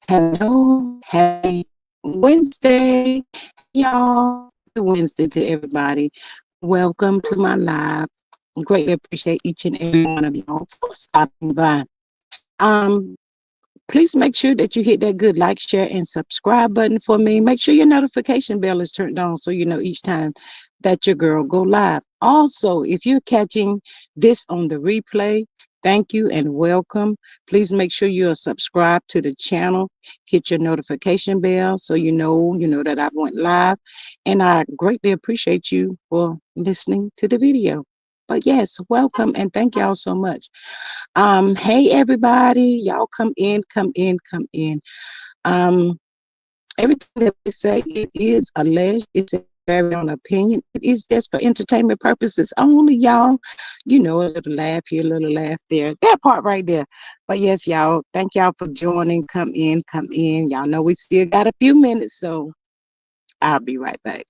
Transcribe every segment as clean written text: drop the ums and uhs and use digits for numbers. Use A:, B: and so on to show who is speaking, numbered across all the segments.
A: Hello, happy Wednesday, y'all. Happy Wednesday to everybody. Welcome to my live. Greatly appreciate each and every one of y'all for stopping by. Um, Please make sure that you hit that good like, share, and subscribe button for me. Make sure your notification bell is turned on so you know each time that your girl go live. Also, if you're catching this on the replay, thank you and welcome. Please make sure you're subscribed to the channel. Hit your notification bell so you know that I went live. And I greatly appreciate you for listening to the video. But yes, welcome and thank y'all so much. Hey everybody, y'all come in, come in, come in. Um, Everything that we say, it is alleged, it's a very own opinion. It is just for entertainment purposes only, y'all. You know, a little laugh here, a little laugh there. That part right there. But yes, y'all, thank y'all for joining. Come in, come in. Y'all know we still got a few minutes, so I'll be right back.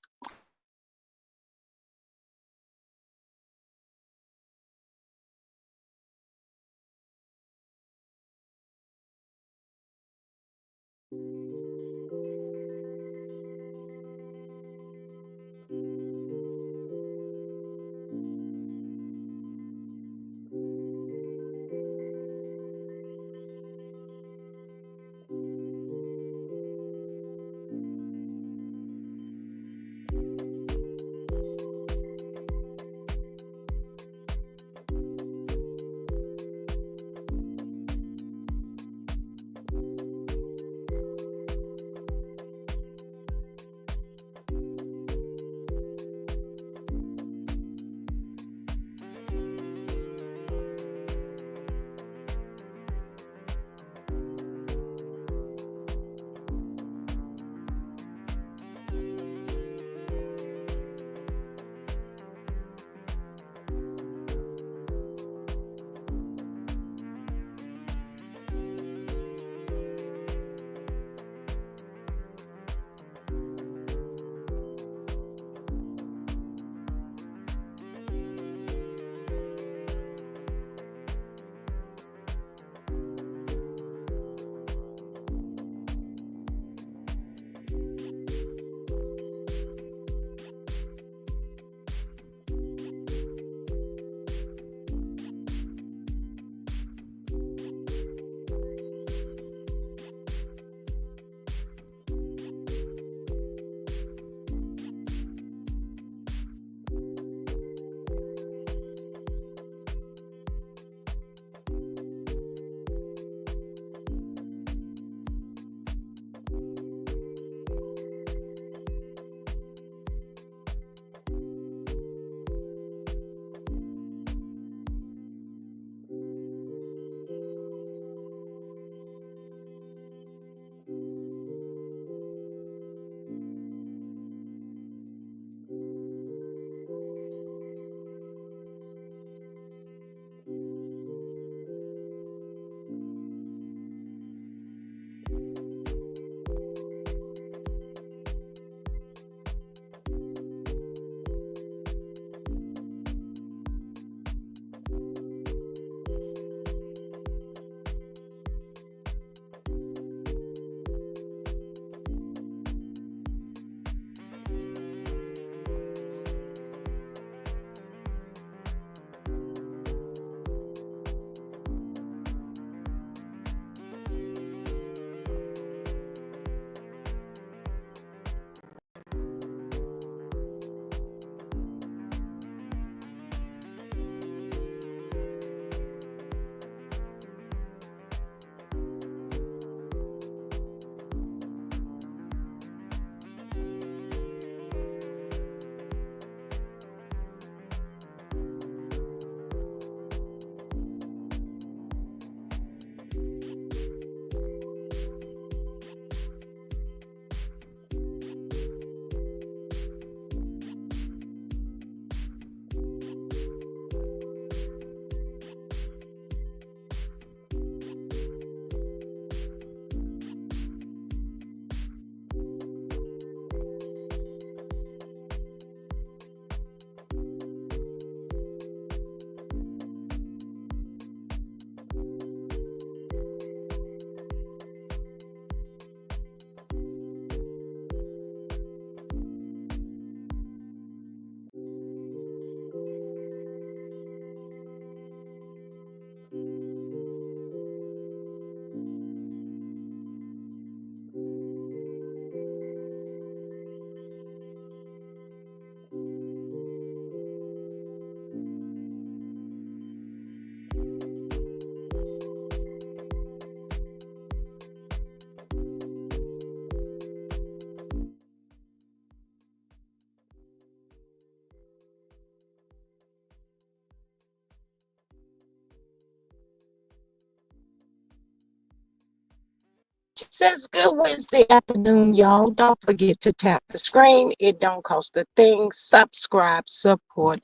A: says good Wednesday afternoon, y'all. Don't forget to tap the screen. It don't cost a thing. Subscribe, support,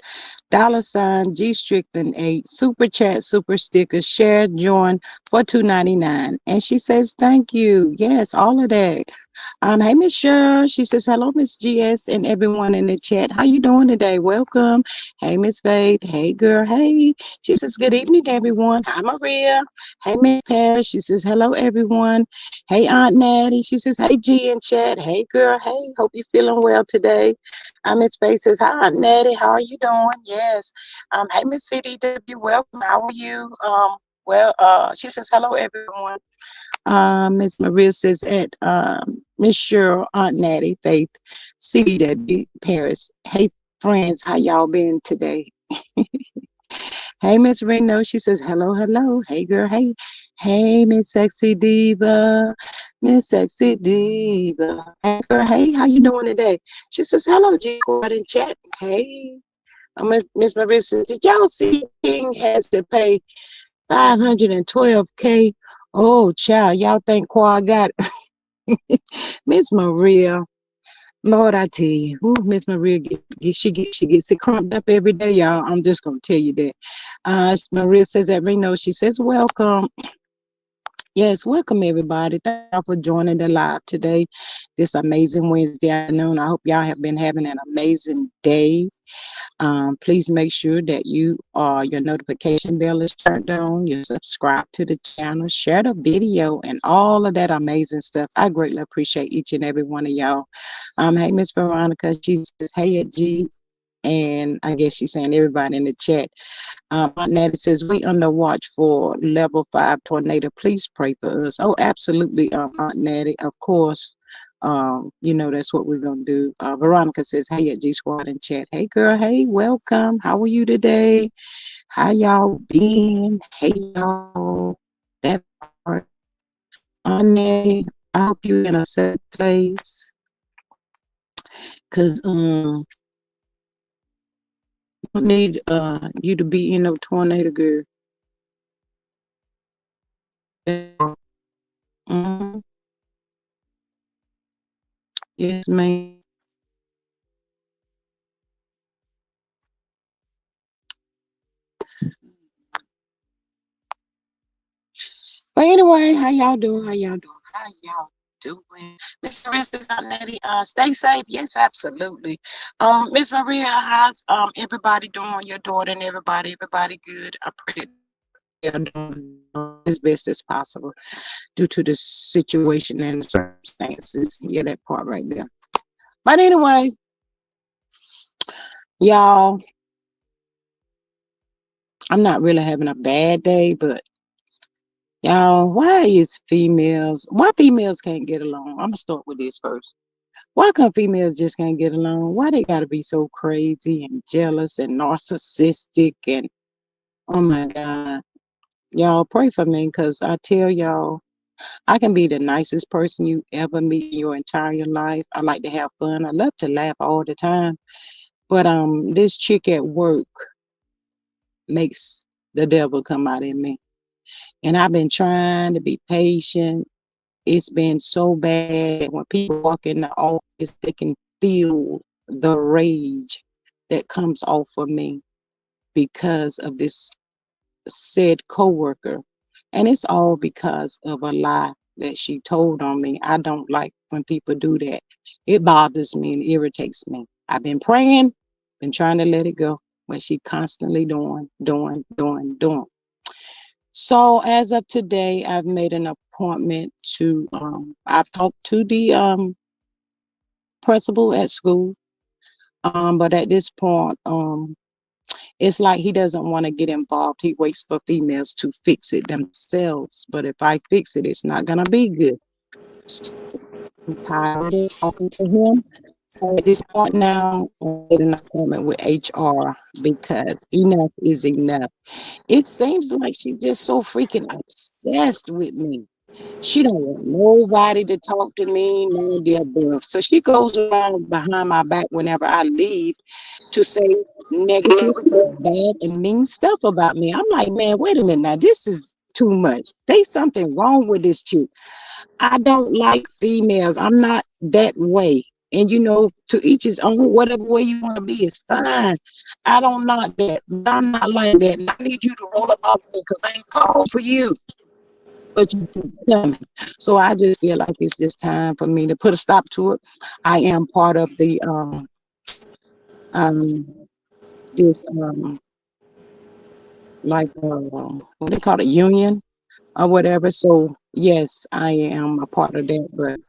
A: $ G Strickland 8, super chat, super sticker, share, join for $2.99. And she says thank you. Yes, all of that. Hey Miss Cheryl. She says hello, Miss GS, and everyone in the chat. How you doing today? Welcome. Hey Miss Faith. Hey girl. Hey. She says good evening, everyone. Hi Maria. Hey Miss Paris. She says hello, everyone. Hey Aunt Natty. She says hey G in chat. Hey girl. Hey. Hope you're feeling well today. Miss Faith says hi Aunt Natty. How are you doing? Yes. Hey Miss CDW. Welcome. How are you? She says hello, everyone. Miss Maria says at Miss Cheryl, Aunt Natty, Faith, CDW, Paris. Hey friends, how y'all been today? Hey Miss Reno, she says hello, hello. Hey girl, hey. Hey Miss Sexy Diva, Miss Sexy Diva. Hey girl, hey, how you doing today? She says hello, G Squad in chat. Hey. Miss Maria says, did y'all see King has to pay 512K? Oh, child, y'all think Quad got Miss Maria? Lord, I tell you, Miss Maria she gets it crumped up every day, y'all. I'm just gonna tell you that. Maria says at Reno, she says welcome. Yes, welcome everybody. Thank y'all for joining the live today, this amazing Wednesday afternoon. I hope y'all have been having an amazing day. Please make sure that your notification bell is turned on, you subscribe to the channel, share the video, and all of that amazing stuff. I greatly appreciate each and every one of y'all. Hey Miss Veronica, she says hey at G, and I guess she's saying everybody in the chat. Aunt Natty says we under watch for level 5 tornado. Please pray for us. Oh, absolutely, Aunt Natty. Of course. That's what we're gonna do. Veronica says, hey at G Squad in chat. Hey girl, hey, welcome. How are you today? How y'all been? Hey y'all. That part. Aunt Natty, I hope you in a safe place. Cause don't need you to be in no tornado, girl. Mm, yes, ma'am. But anyway, how y'all doing? How y'all doing? How y'all doing? Miss Maria says, Natty, stay safe. Yes, absolutely. Miss Maria, how's everybody doing? Your daughter and everybody good? I pray that they're doing as best as possible due to the situation and the circumstances. Yeah, that part right there. But anyway, y'all, I'm not really having a bad day, but y'all, why females can't get along? I'm gonna start with this first. Why come females just can't get along? Why they gotta be so crazy and jealous and narcissistic and oh my God. Y'all pray for me because I tell y'all, I can be the nicest person you ever meet in your entire life. I like to have fun. I love to laugh all the time. But this chick at work makes the devil come out in me. And I've been trying to be patient. It's been so bad that when people walk in the office, they can feel the rage that comes off of me because of this said coworker. And it's all because of a lie that she told on me. I don't like when people do that. It bothers me and irritates me. I've been praying, been trying to let it go, but she constantly doing. So as of today, I've made an appointment to I've talked to the principal at school. But at this point, it's like he doesn't want to get involved. He waits for females to fix it themselves. But if I fix it, it's not gonna be good. I'm tired of talking to him. So at this point now, I made an appointment with HR because enough is enough. It seems like she's just so freaking obsessed with me. She don't want nobody to talk to me, none of the above. So she goes around behind my back whenever I leave to say negative, bad, and mean stuff about me. I'm like, man, wait a minute now. This is too much. There's something wrong with this chick. I don't like females. I'm not that way. And to each his own. Whatever way you want to be is fine. I don't not that, but I'm not like that. And I need you to roll up off me because I ain't called for you. But you keep coming. So I just feel like it's just time for me to put a stop to it. I am part of the um this like what they call it, union or whatever. So yes, I am a part of that. But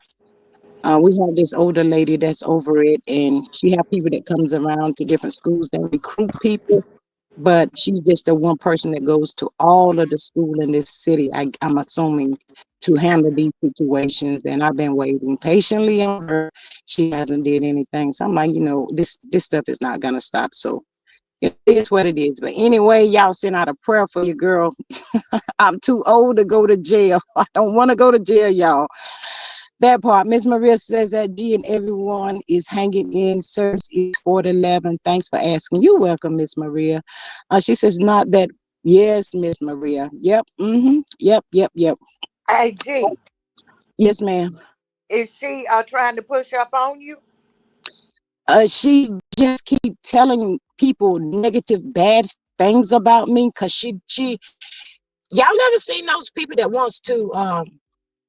A: we have this older lady that's over it, and she have people that comes around to different schools that recruit people. But she's just the one person that goes to all of the school in this city. I'm assuming to handle these situations, and I've been waiting patiently on her. She hasn't did anything, so I'm like, this stuff is not gonna stop. So it is what it is. But anyway, y'all send out a prayer for your girl. I'm too old to go to jail. I don't want to go to jail, y'all. That part. Miss Maria says that G and everyone is hanging in. Service is 4 to 11. Thanks for asking. You're welcome, Miss Maria. She says not that. Yes, Miss Maria. Yep. Yep. Yep. Yep.
B: Hey, G,
A: Yes, ma'am.
B: is she trying to push up on you?
A: She just keep telling people negative, bad things about me because she. Y'all ever seen those people that wants to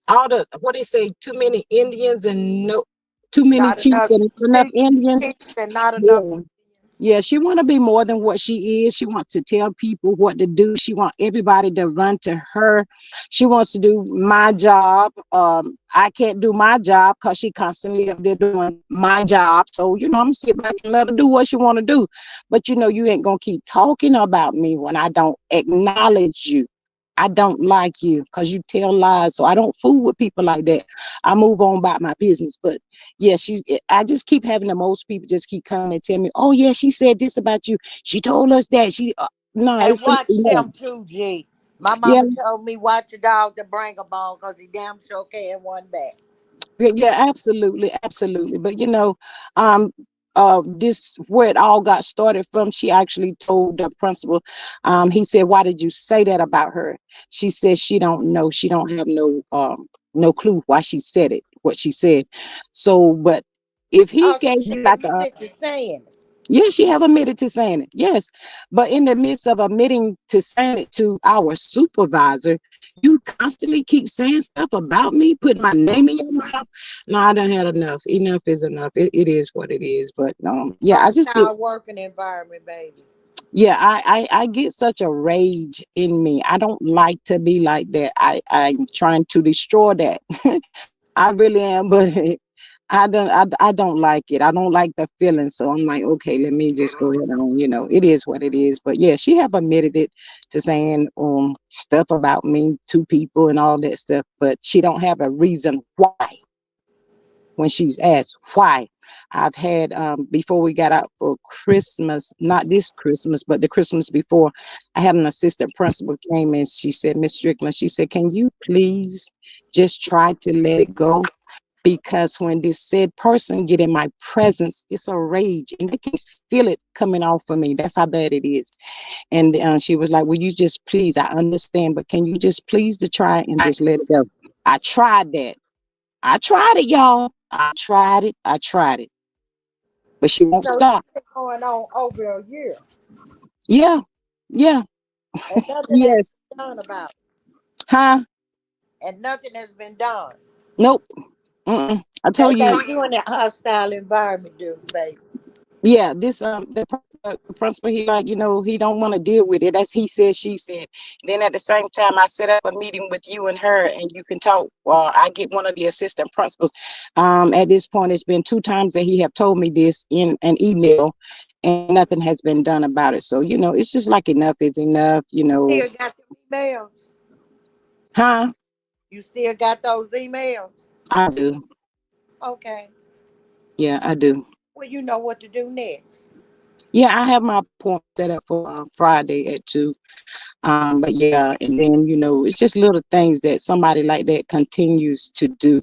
A: all the what they say, too many Indians and no too many
B: Not
A: chiefs
B: enough
A: and enough Indians.
B: chiefs and not enough.
A: Yeah. Yeah, she want to be more than what she is. She wants to tell people what to do. She wants everybody to run to her. She wants to do my job. I can't do my job because she constantly up there doing my job. So I'm gonna sit back and let her do what she want to do. But you ain't gonna keep talking about me when I don't acknowledge you. I don't like you because you tell lies. So I don't fool with people like that. I move on about my business. But yeah, I just keep having the most people just keep coming and tell me, oh yeah, she said this about you. She told us that. No,
B: And
A: it's
B: watch
A: no.
B: them too, G. My
A: Yeah,
B: mama told me watch a dog to bring a bone because he damn sure can one back.
A: yeah, absolutely, absolutely. But um, this where it all got started from. She actually told the principal. He said, "Why did you say that about her?" She said she don't know. She don't have no clue why she said it. What she said. So, but if he
B: Oh,
A: gave
B: so
A: you
B: she
A: like a
B: admitted to saying it.
A: yes, she have admitted to saying it. Yes. But in the midst of admitting to saying it to our supervisor, you constantly keep saying stuff about me, putting my name in your mouth. No, I done had enough. Enough is enough. It is what it is. But yeah, I just get
B: Hostile working environment, baby.
A: yeah, I get such a rage in me. I don't like to be like that. I'm trying to destroy that. I really am, but I don't like it. I don't like the feeling. So I'm like, okay, let me just go ahead on. It is what it is. But yeah, she have admitted it to saying stuff about me to people and all that stuff, but she don't have a reason why when she's asked why. I've had before we got out for Christmas, not this Christmas, but the Christmas before, I had an assistant principal came and she said, Miss Strickland, she said, can you please just try to let it go? Because when this said person get in my presence, it's a rage and they can feel it coming off of me. That's how bad it is. And she was like, will you just please, I understand, but can you just please to try and just let it go? I tried that. I tried it, y'all. I tried it. I tried it. But she won't
B: So
A: stop.
B: it's been going on over a year,
A: Yeah. Yeah.
B: and nothing has
A: Yes.
B: been done about it.
A: Huh?
B: And nothing has been done.
A: Nope. Mm-mm. I
B: They
A: told you.
B: let you in that hostile environment, do baby.
A: Yeah, this the principal, he like, he don't want to deal with it. That's he said, she said. Then at the same time, I set up a meeting with you and her, and you can talk. I get one of the assistant principals. At this point, it's been 2 times that he have told me this in an email, and nothing has been done about it. So it's just like enough is enough.
B: You still got them emails.
A: Huh?
B: You still got those emails.
A: I do.
B: Okay.
A: Yeah, I do.
B: Well, you know what to do next.
A: Yeah, I have my appointment set up for Friday at 2. But yeah, and then it's just little things that somebody like that continues to do.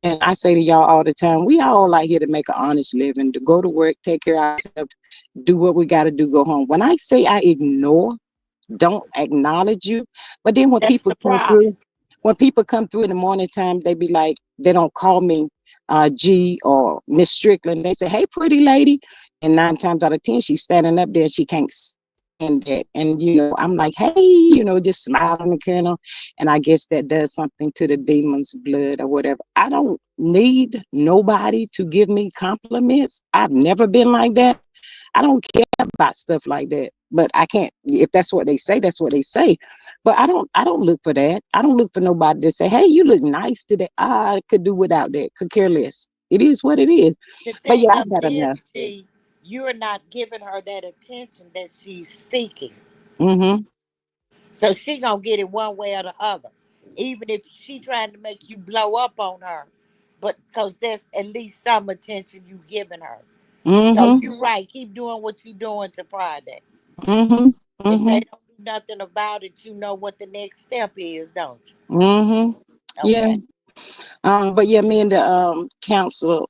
A: And I say to y'all all the time, we all like here to make an honest living, to go to work, take care of ourselves, do what we got to do, go home. When I say I ignore don't acknowledge you. But then
B: That's the problem.
A: when people come through in the morning time, they be like, they don't call me G or Miss Strickland. They say, "Hey, pretty lady," and 9 times out of 10, she's standing up there and she can't stand that. And I'm like, "Hey," just smiling and kind of. And I guess that does something to the demon's blood or whatever. I don't need nobody to give me compliments. I've never been like that. I don't care about stuff like that. But I can't, if that's what they say, that's what they say. But I don't look for that. I don't look for nobody to say, "Hey, you look nice today." I could do without that. Could care less. It is what it is.
B: The
A: But
B: thing
A: yeah, I
B: of it
A: got enough.
B: is, G, you're not giving her that attention that she's seeking.
A: Mm-hmm.
B: So she gonna get it one way or the other. Even if she trying to make you blow up on her. But because that's at least some attention you giving her. So
A: Mm-hmm.
B: you right, keep doing what you doing to Friday.
A: Mm-hmm.
B: If they
A: Mm-hmm.
B: don't do nothing about it, you know what the next step is, don't
A: Mm-hmm.
B: you?
A: Yeah.
B: Okay.
A: But yeah, me and the counsel,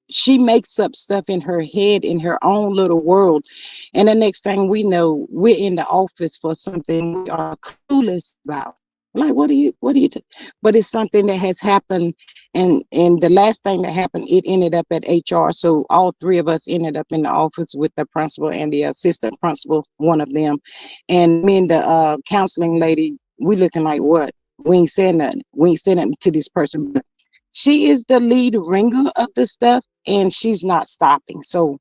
A: she makes up stuff in her head in her own little world, and the next thing we know, we're in the office for something we are clueless about. Like, but it's something that has happened, and the last thing that happened, it ended up at HR. So all three of us ended up in the office with the principal and the assistant principal, one of them, and me and the counseling lady, we looking like what? We ain't saying nothing. We ain't saying nothing to this person. But she is the lead ringer of the stuff, and she's not stopping. So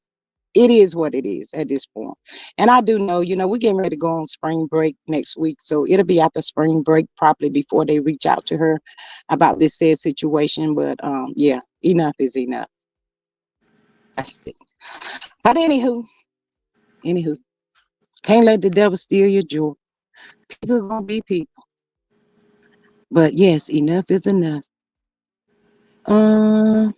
A: it is what it is at this point. And I do know, we're getting ready to go on spring break next week. So it'll be after spring break, probably before they reach out to her about this said situation. But yeah, enough is enough. That's it. But anywho, can't let the devil steal your joy. People gonna be people. But yes, enough is enough. Um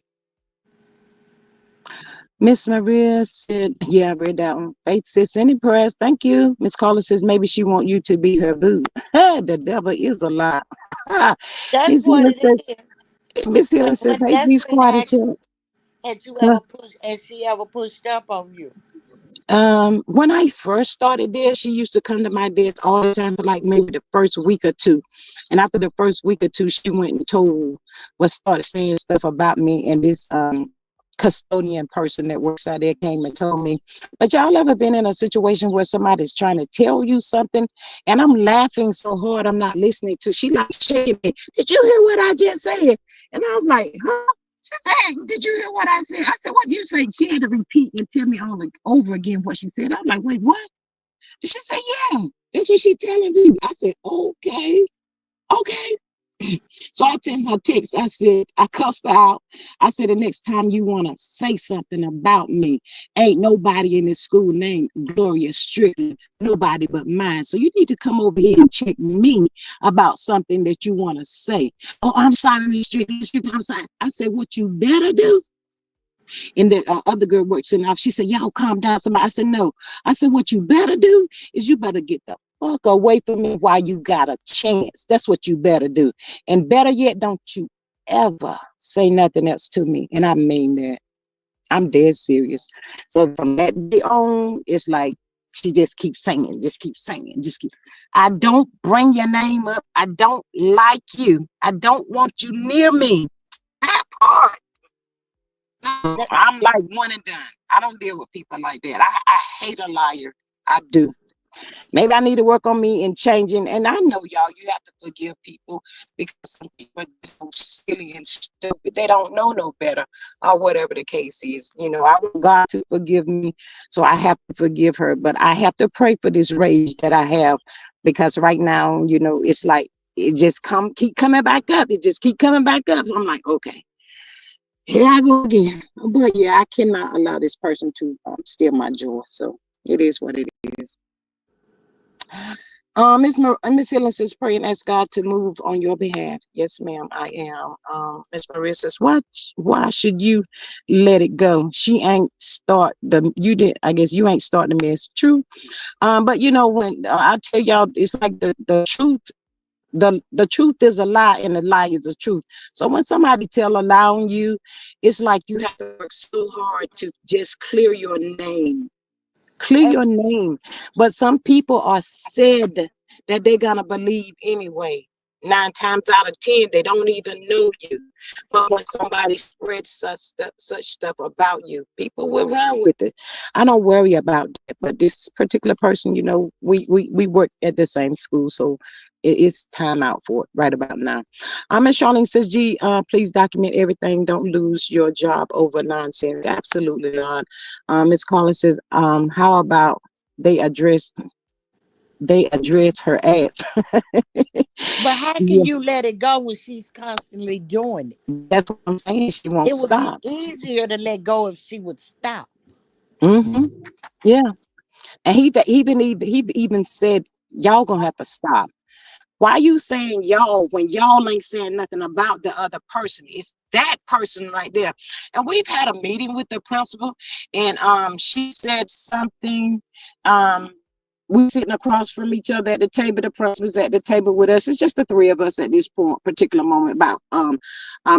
A: Miss Maria said, yeah, I read that one. Faith says, "Any prayers? Thank you." Miss Carla says, "Maybe she want you to be her boo." The devil is a lie.
B: That's
A: Miss
B: what
A: Helen
B: it
A: says,
B: is.
A: Miss Helen
B: But
A: says,
B: let me
A: "Hey, be
B: ask you,
A: quiet and chill."
B: had you
A: Huh?
B: ever pushed, has she ever pushed up on you?
A: When I first started there, she used to come to my desk all the time for like maybe the first week or two. And after the first week or two, she went and started saying stuff about me. And this custodian person that works out there came and told me, "But y'all ever been in a situation where somebody's trying to tell you something?" And I'm laughing so hard, I'm not listening to. She like shaking me. "Did you hear what I just said?" And I was like, "Huh?" She said, "Did you hear what I said?" I said, "What you say?" She had to repeat and tell me all over again what she said. I'm like, "Wait, what?" She said, "Yeah, that's what she telling me." I said, "Okay, okay." So I sent her text. I said, I cussed her out. I said, "The next time you want to say something about me, ain't nobody in this school named Gloria Strickland, nobody but mine. So you need to come over here and check me about something that you want to say." "Oh, I'm sorry, Miss Strickland, I'm sorry." I said, "What you better do," and the other girl works in the office. She said, "Y'all calm down." Somebody. I said, "No." I said, "What you better do is you better get the fuck away from me while you got a chance. That's what you better do. And better yet, don't you ever say nothing else to me." And I mean that. I'm dead serious. So from that day on, it's like she just keeps saying, just keep saying, just keep. "I don't bring your name up. I don't like you. I don't want you near me." That part. No,
B: That,
A: I'm like one and done. I don't deal with people like that. I hate a liar. I do. Maybe I need to work on me and changing. And I know y'all, you have to forgive people because some people are just so silly and stupid. They don't know no better, or whatever the case is. I want God to forgive me, so I have to forgive her. But I have to pray for this rage that I have because right now, it's like it just keep coming back up. It just keep coming back up. So I'm like, okay, here I go again. But yeah, I cannot allow this person to steal my joy. So it is what it is. Miss Helen says, "Pray and ask God to move on your behalf." Yes, ma'am, I am. Miss Maria says, Why should you let it go? She ain't start the you did. I guess you ain't start the mess. True. But when I tell y'all, it's like the truth. The truth is a lie, and the lie is the truth. So when somebody tell a lie on you, it's like you have to work so hard to just clear your name Clear
B: And
A: your name. But some people are said that they're gonna believe anyway. 9 times out of 10, they don't even know you. But when somebody spreads such stuff about you, people will run with it. I don't worry about that. But this particular person, we work at the same school, so it's time out for it right about now. Miss Charlene says, "G, please document everything. Don't lose your job over nonsense." Absolutely not. Miss Collins says, how about they address her ass?
B: but how can
A: Yeah,
B: you let it go when she's constantly doing it?
A: that's what I'm saying. She won't
B: It would be
A: stop.
B: easier to let go if she would stop.
A: Hmm. Yeah, and he even said, y'all gonna have to stop. Why you saying y'all when y'all ain't saying nothing about the other person? It's that person right there. And we've had a meeting with the principal, and she said something. Um, we sitting across from each other at the table. The principal's at the table with us. It's just the three of us at this particular moment about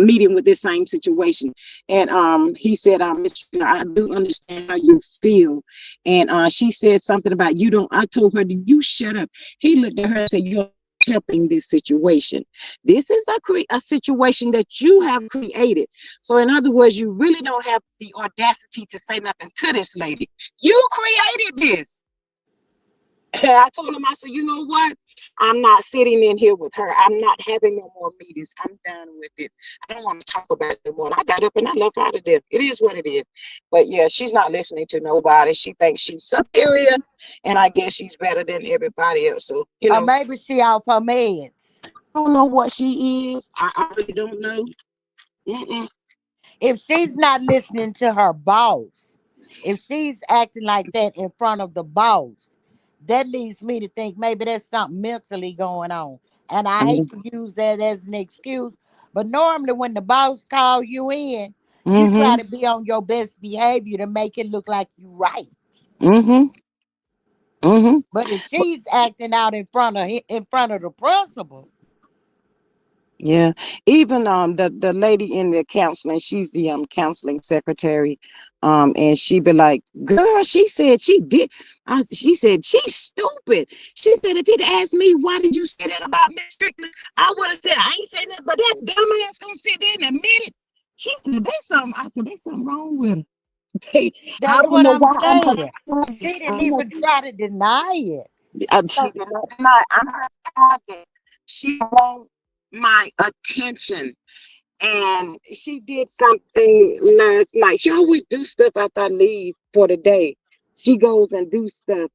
A: meeting with this same situation. And he said, Miss, I do understand how you feel. And she said something about you don't. I told her, "Do you shut up?" He looked at her and said, "You're helping this situation. This is a situation that you have created. So, in other words, you really don't have the audacity to say nothing to this lady. You created this." And I told him, I said, "You know what? I'm not sitting in here with her. I'm not having no more meetings. I'm done with it. I don't want to talk about it anymore." And I got up and I left out of there. It is what it is. But yeah, she's not listening to nobody. She thinks she's superior, and I guess she's better than everybody else. So,
B: Or maybe she off her meds.
A: I don't know what she is. I really don't know. Mm-mm.
B: If she's not listening to her boss, if she's acting like that in front of the boss, that leads me to think maybe there's something mentally going on. And I hate to use that as an excuse, but normally when the boss call you in, you try
A: Mm-hmm.
B: to be on your best behavior to make it look like you right.
A: Mm-hmm. Mm-hmm.
B: But if she's acting out in front of the principal,
A: Yeah, even the lady in the counseling, she's the counseling secretary, and she be like, "Girl, she said she did." She said she's stupid. She said, "If he'd asked me, why did you say that about Miss Strickland, I would have said I ain't saying that, but that dumbass gonna sit there and admit it." She said, "There's something." I said, "There's something wrong with her." They, I
B: that's
A: don't
B: what
A: know
B: I'm
A: why I'm her
B: saying.
A: target.
B: She
A: I
B: didn't
A: don't know.
B: even try to deny it.
A: She
B: So
A: did not deny. I'm her target. She want my attention. And she did something last night. She always do stuff after I leave for the day. She goes and do stuff.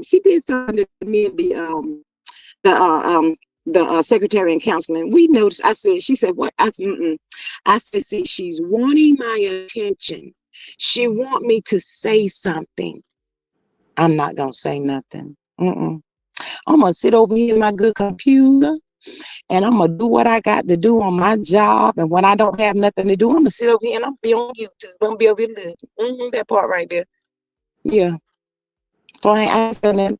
A: She did something to me and the secretary and counseling. We noticed. I said, she said, "What?" I said, "Mm-mm." I said, "See, she's wanting my attention. She want me to say something. I'm not gonna say nothing. Mm-mm. I'm gonna sit over here in my good computer." And I'm gonna do what I got to do on my job. And when I don't have nothing to do, I'm gonna sit over here and I'm be on YouTube. I'm gonna be over here listening. That part right there. Yeah. So I ain't saying that.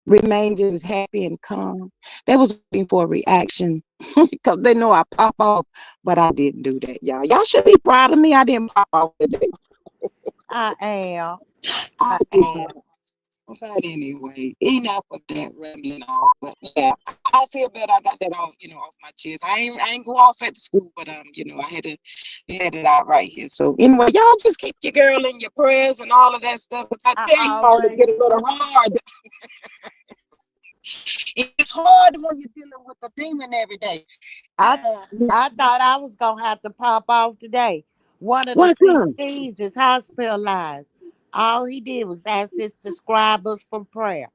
A: Remain just happy and calm. They was waiting for a reaction because they know I pop off, but I didn't do that, y'all. Y'all should be proud of me. I didn't pop off today.
B: I am.
A: I
B: I
A: did
B: am.
A: not. But anyway, enough of that rambling off. But yeah, I feel better. I got that off, off my chest. I ain't go off at the school, but I had to let it out right here. So anyway, y'all just keep your girl in your prayers and all of that stuff. Cause I
B: I
A: tell you all, it
B: always
A: get a little hard. It's hard when you're dealing with a demon every day.
B: I
A: Uh,
B: I thought I was gonna have to pop off today. One of the
A: what's up?
B: 16s is hospitalized. All he did was ask his subscribers for prayer.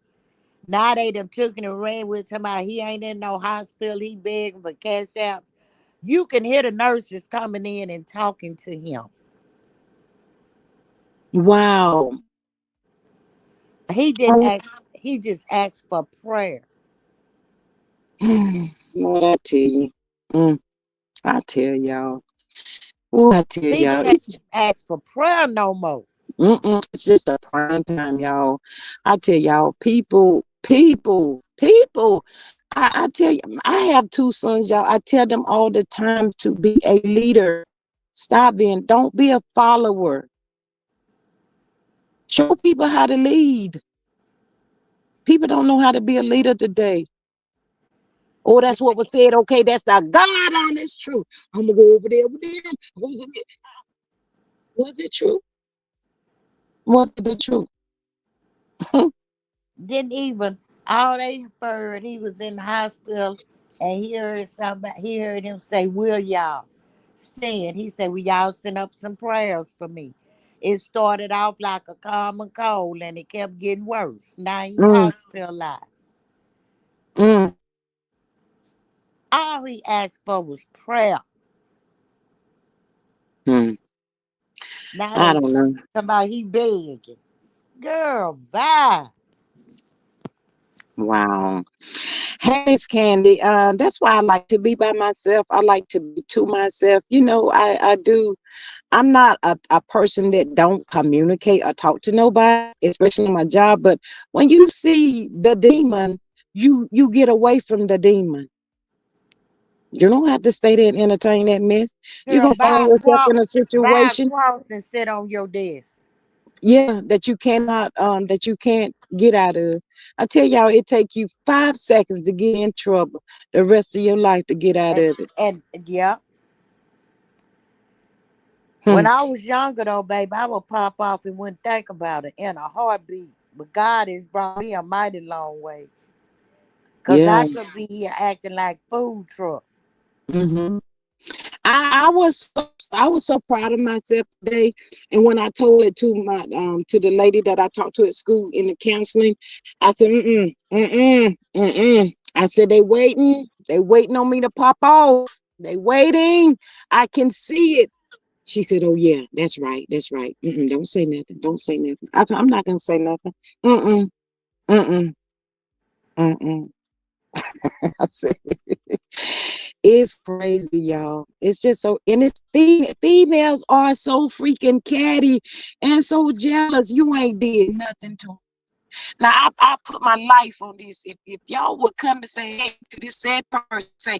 B: Now they done took him and ran with him out. He ain't in no hospital. He begging for cash apps. You can hear the nurses coming in and talking to him.
A: Wow.
B: He didn't ask. He just asked for prayer.
A: Lord, I tell you. Mm, I tell y'all. Oh, I tell
B: People
A: y'all.
B: can't ask for prayer no more.
A: It's just a prime time, y'all. I tell y'all, people. I tell you, I have two sons, y'all. I tell them all the time to be a leader. Don't be a follower. Show people how to lead. People don't know how to be a leader today. Oh, that's what was said. Okay, that's the God honest truth. I'm gonna go over there with them. Was it true? Was it the truth?
B: Didn't even all they heard he was in the hospital and he heard him say, "Will y'all send?" He said, "Will y'all send up some prayers for me?" It started off like a common cold and it kept getting worse. Now he
A: Mm,
B: hospitalized.
A: mm,
B: All he asked for was prayer.
A: mm.
B: Now
A: I
B: they
A: don't
B: talking
A: know.
B: about he begging. Girl, bye.
A: Wow. Hey, Miss Candy. That's why I like to be by myself. I like to be to myself. I do. I'm not a person that don't communicate or talk to nobody, especially in my job. But when you see the demon, you get away from the demon. You don't have to stay there and entertain that mess. You're
B: Girl,
A: gonna find yourself in a
B: buy a
A: situation,
B: cross and sit on your desk.
A: yeah, that you can't get out of. I tell y'all, it take you 5 seconds to get in trouble. The rest of your life to get out
B: And
A: of it.
B: and yeah. When
A: Hmm.
B: I was younger though, baby, I would pop off and wouldn't think about it in a heartbeat. But God has brought me a mighty long way. Cause
A: Yeah.
B: I could be here acting like food truck.
A: Hmm. I was so proud of myself today, and when I told it to the lady that I talked to at school in the counseling, I said, I said they waiting on me to pop off. They waiting. I can see it. She said, "Oh yeah, that's right, that's right. Don't say nothing. Don't say nothing." I'm not gonna say nothing. Mm mm mm mm. I said, it's crazy, y'all. It's just so, and it's females are so freaking catty and so jealous. You ain't did nothing to 'em. Now I put my life on this. If y'all would come and say, hey, to this sad person, say,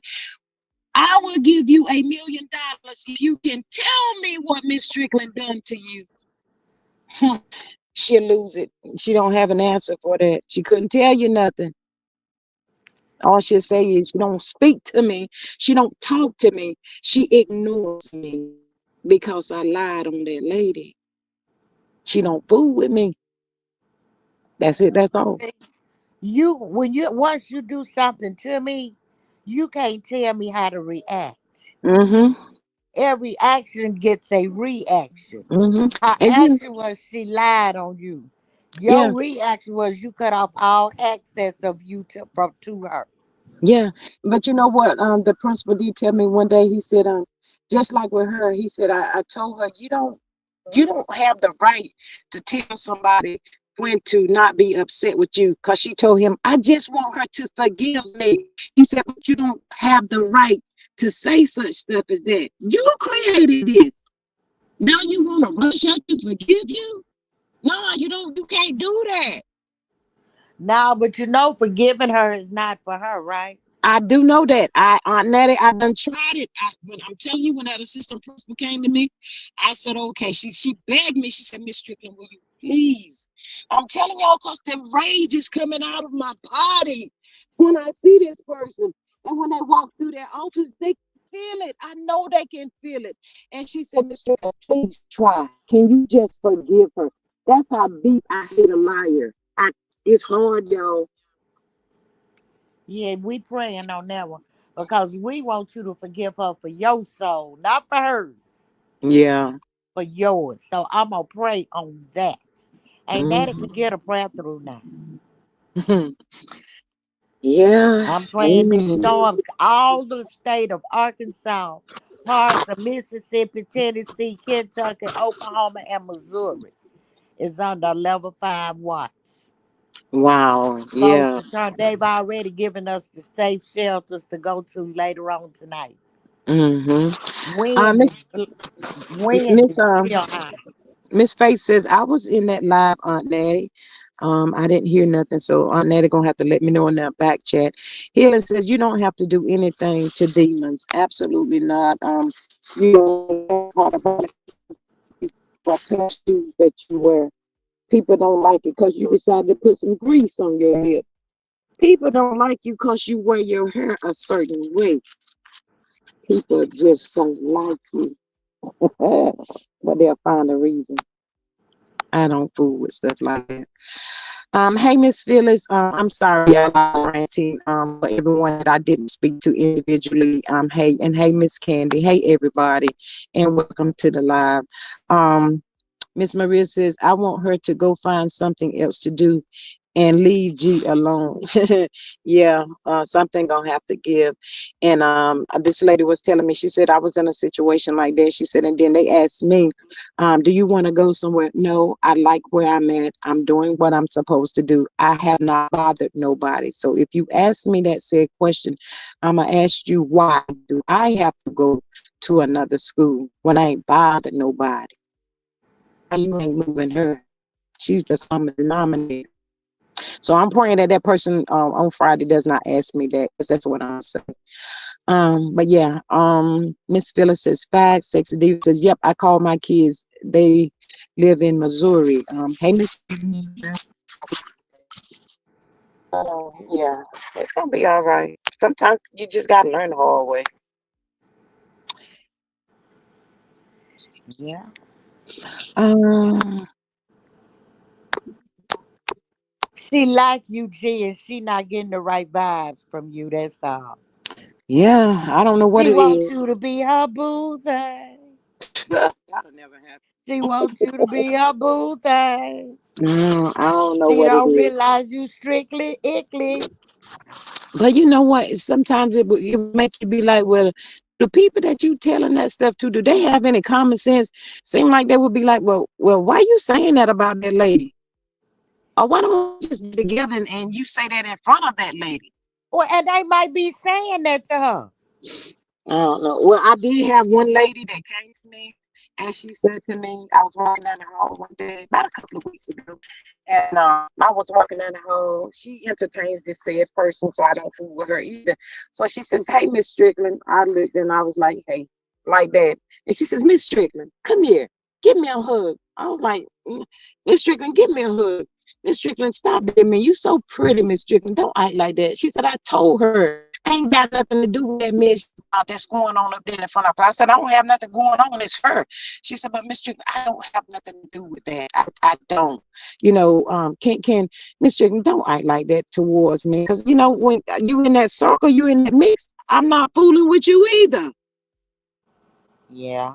A: I will give you $1 million if you can tell me what Miss Strickland done to you. She'll lose it. She don't have an answer for that. She couldn't tell you nothing. All she'll say is she don't speak to me. She don't talk to me. She ignores me because I lied on that lady. She don't fool with me. That's it. That's all.
B: See, you when you once you do something to me, you can't tell me how to react.
A: Mm-hmm.
B: Every action gets a reaction.
A: Mm-hmm.
B: Her
A: And
B: action was she lied on you.
A: yeah,
B: Your reaction was you cut off all access of you to her.
A: yeah. But you know what? The principal did tell me one day. He said, just like with her, he said, I told her you don't have the right to tell somebody when to not be upset with you. Cause she told him, I just want her to forgive me. He said, but you don't have the right to say such stuff as that. You created this. Now you want to rush her to forgive you? No, you don't. You can't do that.
B: No, but you know, forgiving her is not for her, right?
A: I do know that. Aunt Natty, I done tried it. When I'm telling you, when that assistant principal came to me, I said, okay. She begged me. She said, Miss Strickland, will you please? I'm telling y'all, because the rage is coming out of my body when I see this person. And when they walk through their office, they feel it. I know they can feel it. And she said, Miss Strickland, please try. Can you just forgive her? That's how deep I hate a liar. It's hard, y'all.
B: Yeah, we praying on that one because we want you to forgive her for your soul, not for hers,
A: Yeah.
B: for yours. So I'm gonna pray on that. Ain't that it could
A: Mhm.
B: get a prayer through now?
A: Yeah,
B: I'm praying this
A: amen.
B: storm, all the state of Arkansas, parts of Mississippi, Tennessee, Kentucky, Oklahoma, and Missouri is under level 5 watch.
A: Wow,
B: Supposed
A: yeah.
B: to turn. They've already given us the safe shelters to go to later on tonight.
A: Mm-hmm.
B: Wind
A: Miss
B: is wind
A: Miss
B: is real high.
A: Miss Faith says I was in that live, Aunt Natty. I didn't hear nothing, so Aunt Natty gonna have to let me know in that back chat. Healing says you don't have to do anything to demons. Absolutely not. You know, that's part about it, the shoes that you wear. People don't like it because you decided to put some grease on your lip. People don't like you because you wear your hair a certain way. People just don't like you. But they'll find a reason. I don't fool with stuff like that. Hey, Miss Phyllis. I'm sorry, y'all. I was ranting. For everyone that I didn't speak to individually. Hey, and hey, Miss Candy. Hey, everybody, and welcome to the live. Um, Miss Maria says I want her to go find something else to do and leave G alone. Yeah, something gonna have to give. And this lady was telling me, she said I was in a situation like that. She said, and then they asked me, do you want to go somewhere? No, I like where I'm at. I'm doing what I'm supposed to do. I have not bothered nobody. So if you ask me that said question, I'm gonna ask you, why do I have to go to another school when I ain't bothered nobody? Why you ain't moving her? She's the common denominator. So I'm praying that that person on Friday does not ask me that, because that's what I'm gonna say. But yeah, Miss Phyllis says facts. Sexy Diva says, yep, I call my kids. They live in Missouri. Hey, Miss. Yeah, it's gonna be all right. Sometimes you just gotta learn the hard way.
B: Yeah.
A: Um,
B: She like you, G, and she not getting the right vibes from you. That's all.
A: yeah, I don't know what
B: She
A: it
B: wants
A: is.
B: you to be her boo thing.
A: That'll never happen.
B: She wants you to be her boo thing.
A: I don't know
B: She
A: what it
B: don't
A: is.
B: realize you strictly ickly.
A: But you know what? Sometimes it would make you be like, well, the people that you telling that stuff to, do they have any common sense? Seem like they would be like, well, why you saying that about that lady? Or why don't we just get together and you say that in front of that lady?
B: Well, and they might be saying that to her.
A: I don't know. Well, I did have one lady that came to me and she said to me, I was walking down the hall one day, about a couple of weeks ago, and I was walking down the hall. She entertains this said person, so I don't fool with her either. So she says, hey, Miss Strickland. I looked and I was like, hey, like that. And she says, Miss Strickland, come here. Give me a hug. I was like, Miss Strickland, give me a hug. Miss Strickland, stop that, man. You so pretty, Miss Strickland. Don't act like that. She said, I told her I ain't got nothing to do with that mess that's going on up there in front of her. I said, I don't have nothing going on. It's her. She said, but Miss Strickland, I don't have nothing to do with that. I don't. Can Miss Strickland, don't act like that towards me. Because, when you in that circle, you in that mix, I'm not fooling with you either.
B: Yeah.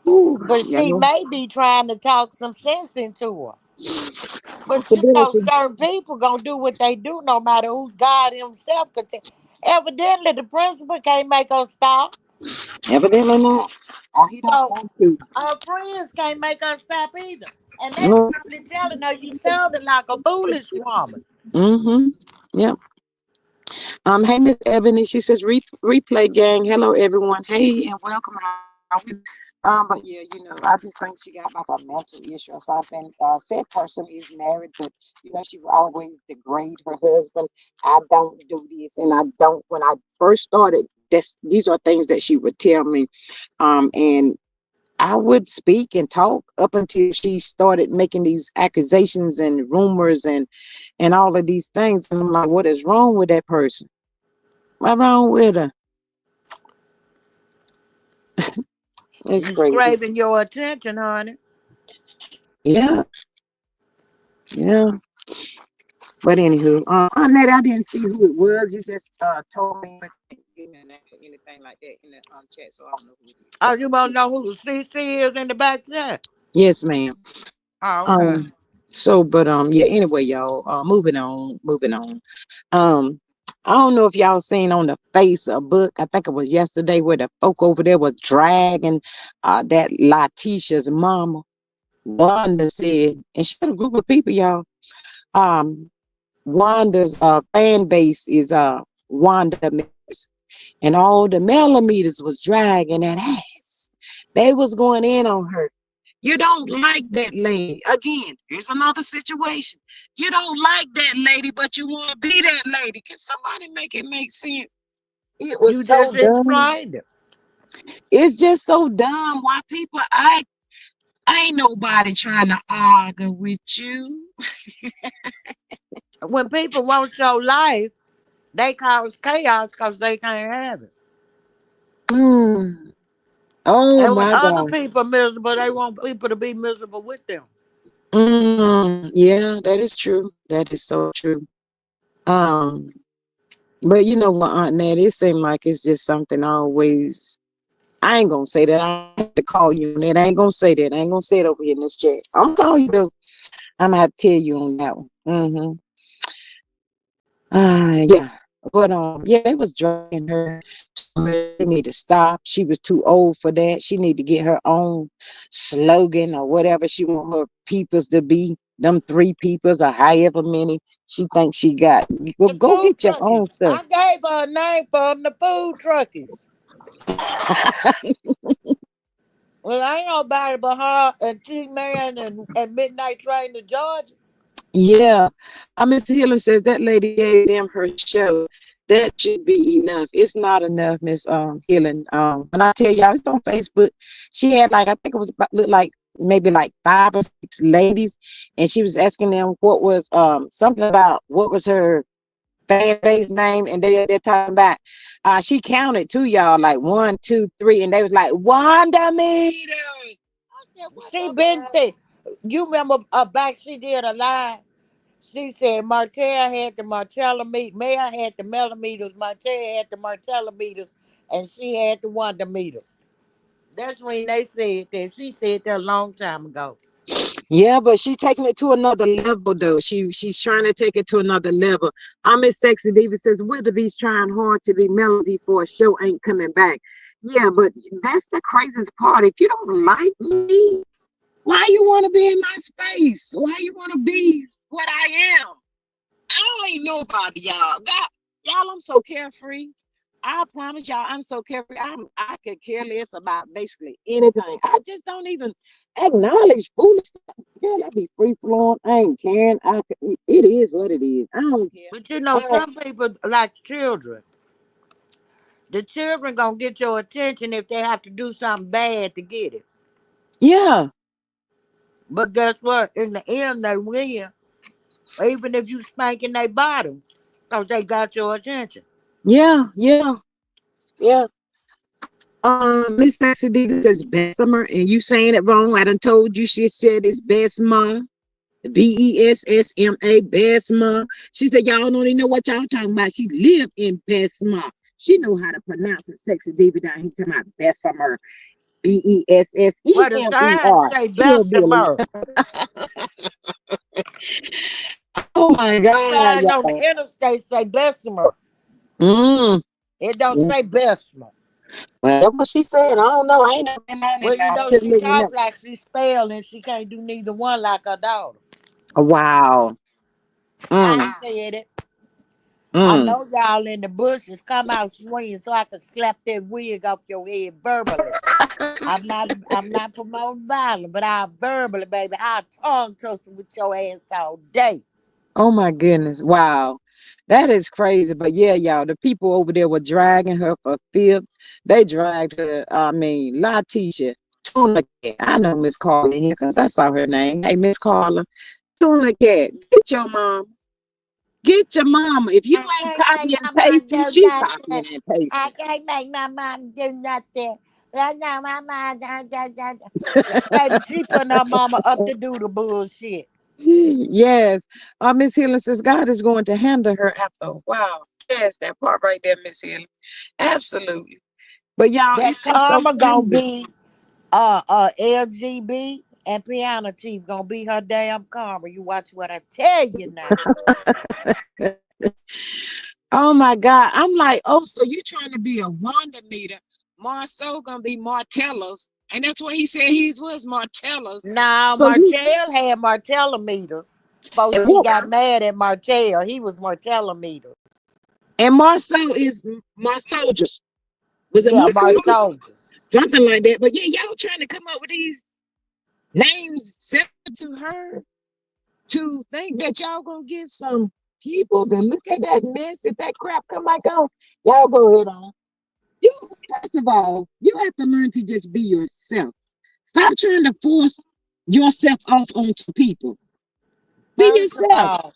A: Ooh,
B: But she may be trying to talk some sense into her. But you know,
A: possibility.
B: certain people gonna do what they do no matter who God himself could tell. Evidently the principal can't make her stop.
A: Evidently not. Or he don't
B: So
A: want to.
B: her friends can't make her stop either. And they
A: No.
B: probably telling her you sounding like a foolish woman.
A: Mm-hmm. Yeah. Hey, Miss Ebony. She says, replay gang. Hello, everyone. Hey, and welcome. But yeah, I just think she got like a mental issue or something. Said person is married, but she will always degrade her husband. I don't do this, and I don't. When I first started, these are things that she would tell me, and I would speak and talk up until she started making these accusations and rumors and all of these things. And I'm like, what is wrong with that person? What wrong with her? It's
B: She's
A: crazy.
B: craving your attention, honey.
A: Yeah, yeah. But anywho, Annette, I didn't see who it was. You just told me anything like that in the chat, so I don't know who it is.
B: Oh,
A: But
B: you want to know who the CC is in the back there?
A: yes, ma'am.
B: Oh, okay.
A: Um, but yeah. Anyway, y'all, moving on. Um, I don't know if y'all seen on the Facebook. I think it was yesterday where the folk over there was dragging that Lietisha's mama. Wanda said, and she had a group of people, y'all. Um, Wanda's fan base is Wanda members, and all the millimeters was dragging that ass. They was going in on her. You don't like that lady. Again, here's another situation. You don't like that lady, but you want to be that lady. Can somebody make it make sense? It was
B: You
A: so
B: just
A: dumb.
B: explained it.
A: It's just so dumb why people act. Ain't nobody trying to argue with you.
B: When people want your life, they cause chaos because they can't have it.
A: Mm. Oh
B: And when
A: my
B: other
A: God.
B: people are miserable, they want people to be miserable with them.
A: Yeah, that is true. That is so true. Um, but you know what, Aunt Nat, it seemed like it's just something always. I ain't gonna say that. I have to call you on that. I ain't gonna say that. I ain't gonna say it over here in this chat. I'm gonna call you though. I'm gonna have to tell you on that one. Yeah. But yeah, they was dragging her, told her she need to stop. She was too old for that. She need to get her own slogan or whatever she want her peoples to be. Them three peoples or however many she thinks she got.
B: The
A: Go
B: food
A: get your
B: truckies.
A: own stuff.
B: I gave her a name for them, the food truckies. Well, ain't nobody but her and T Man and Midnight Train to Georgia.
A: Yeah. Miss Healing says that lady gave them her show. That should be enough. It's not enough, Miss Healing. When I tell y'all, it's on Facebook. She had like I think it was about look like maybe like 5 or 6 ladies, and she was asking them what was something about what was her fan base name, and they're talking about she counted to y'all like 1, 2, 3, and they was like Wanda meters. I said, what
B: She
A: the
B: been
A: world?
B: said, you remember back she did a lie. She said Martell had the Martella meet, Mayor had the millimeters, Martell had the Martella meters, and she had the Wonder meters. That's when they said that. She said that a long time ago.
A: Yeah, but she taking it to another level though. She's trying to take it to another level. I'm Miss Sexy Diva says Wildebeest trying hard to be melody for a show ain't coming back. Yeah, but that's the craziest part. If you don't like me, why you want to be in my space? Why you want to be what I am? I ain't nobody, y'all. God, y'all, I'm so carefree. I promise y'all, I'm so carefree. I could care less about basically anything. I just don't even acknowledge foolish stuff. Girl, I be free flowing. I ain't caring. It is what it is. I don't care.
B: But you know,
A: I,
B: some people like children. The children gonna get your attention if they have to do something bad to get it.
A: yeah,
B: But guess what? In the end, they win. Even if you spanking their bottom, because they got your attention.
A: yeah, yeah, yeah. Miss Sexy Diva says Bessemer, and you saying it wrong. I done told you she said it's Bessemer. Bessma, Bessemer. She said, y'all don't even know what y'all talking about. She lived in Bessemer. She know how to pronounce it. Sexy David down here talking about Bessemer.
B: Well, the sign
A: Bessemer.
B: say
A: Hillbilly.
B: Bessemer.
A: Oh my God,
B: Sign on the
A: y'all.
B: interstate say Bessemer.
A: Mm.
B: It don't
A: Yeah.
B: say Bessemer.
A: Well, that's what she said. I don't know. I ain't never been down there,
B: Well, you
A: y'all.
B: know,
A: Just
B: she
A: let you
B: talk
A: know.
B: like she spell and she can't do neither one like her daughter.
A: Wow.
B: I
A: Mm.
B: said it. I
A: Mm.
B: know y'all in the bushes. Come out swinging so I can slap that wig off your head verbally. I'm not promoting violence, but I verbally, baby, I tongue tussle with your ass all day.
A: Oh my goodness. Wow. That is crazy. But yeah, y'all, the people over there were dragging her for fifth. They dragged her, Lietisha, Tuna Cat. I know Miss Carla in here because I saw her name. Hey, Miss Carla, Tuna Cat, get your mom. Get your mama. If you
B: I
A: ain't
B: can't make
A: copying
B: my
A: and
B: mom
A: pasting,
B: do
A: she
B: nothing.
A: copying and
B: I
A: pasting.
B: can't make my mom do nothing. I know my mom. Baby, she putting her mama up to do the bullshit.
A: Yes. Miss Healing says God is going to handle her after. Wow. Yes, that part right there, Miss Healing. Absolutely. But y'all,
B: That
A: it's just so
B: karma gonna
A: crazy.
B: be LGB and Piano Chief gonna be her damn karma. You watch what I tell you now.
A: Oh my God. I'm like, oh, so you trying to be a Wanda meter. Marceau gonna be Martellus. And that's what he said his was Martellus.
B: Now
A: So you
B: Martell had Martella meters. Before
A: and
B: she
A: what
B: got mad at Martell, he was Martella meters.
A: and Marceau is my soldiers. Was it
B: Yeah,
A: my
B: Mar
A: soldiers?
B: soldiers.
A: Something like that. But yeah, y'all trying to come up with these names similar to her to think that y'all gonna get some people to look at that mess if that crap come back on. Y'all go ahead on. You first of all, you have to learn to just be yourself. Stop trying to force. yourself off onto people. Be
B: First of
A: yourself.
B: all,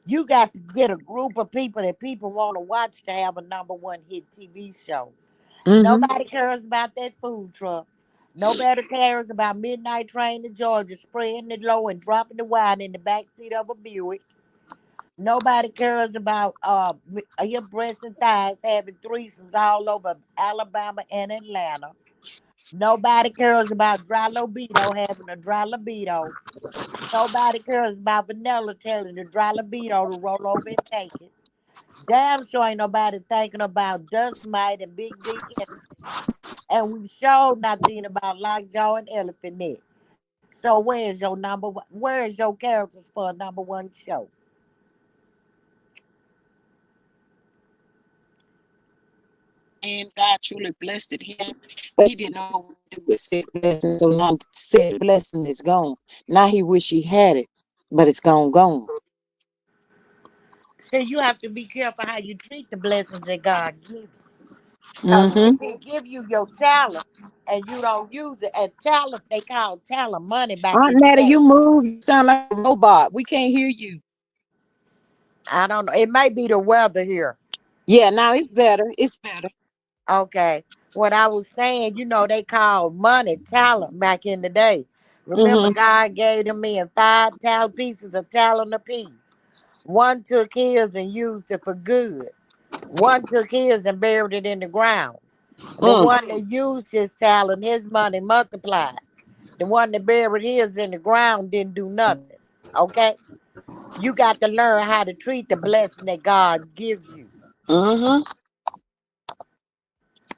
B: you got to get a group of people that people want to watch to have a number one hit TV show.
A: Mm-hmm.
B: Nobody cares about that food truck. Nobody cares about Midnight Train to Georgia spreading the low and dropping the wine in the back seat of a Buick. Nobody cares about your breasts and thighs having threesomes all over Alabama and Atlanta. Nobody cares about dry libido having a dry libido. Nobody cares about Vanilla telling the dry libido to roll over and take it. Damn sure ain't nobody thinking about Dust Mite and Big D Innocent. And we sure not thinking about Lockjaw and Elephant Neck. So where's your number one? Where's your characters for a number one show?
A: And God truly blessed him, but he didn't know what to do with said blessing. So now said blessing is gone. Now he wish he had it, but it's gone.
B: So you have to be careful how you treat the blessings that God gives you. Because
A: Mm-hmm.
B: if He give you your talent and you don't use it, and talent, they call talent money back
A: Aunt
B: in the
A: Natty,
B: day.
A: you move. You sound like a robot. We can't hear you.
B: I don't know. It may be the weather here.
A: Yeah, now it's better. It's better.
B: Okay. What I was saying, they called money talent back in the day. Remember,
A: Mm-hmm.
B: God gave them men five talent pieces of talent apiece. One took his and used it for good. One took his and buried it in the ground. The
A: Mm.
B: one that used his talent, his money multiplied. The one that buried his in the ground didn't do nothing. Okay? You got to learn how to treat the blessing that God gives you.
A: Mm-hmm.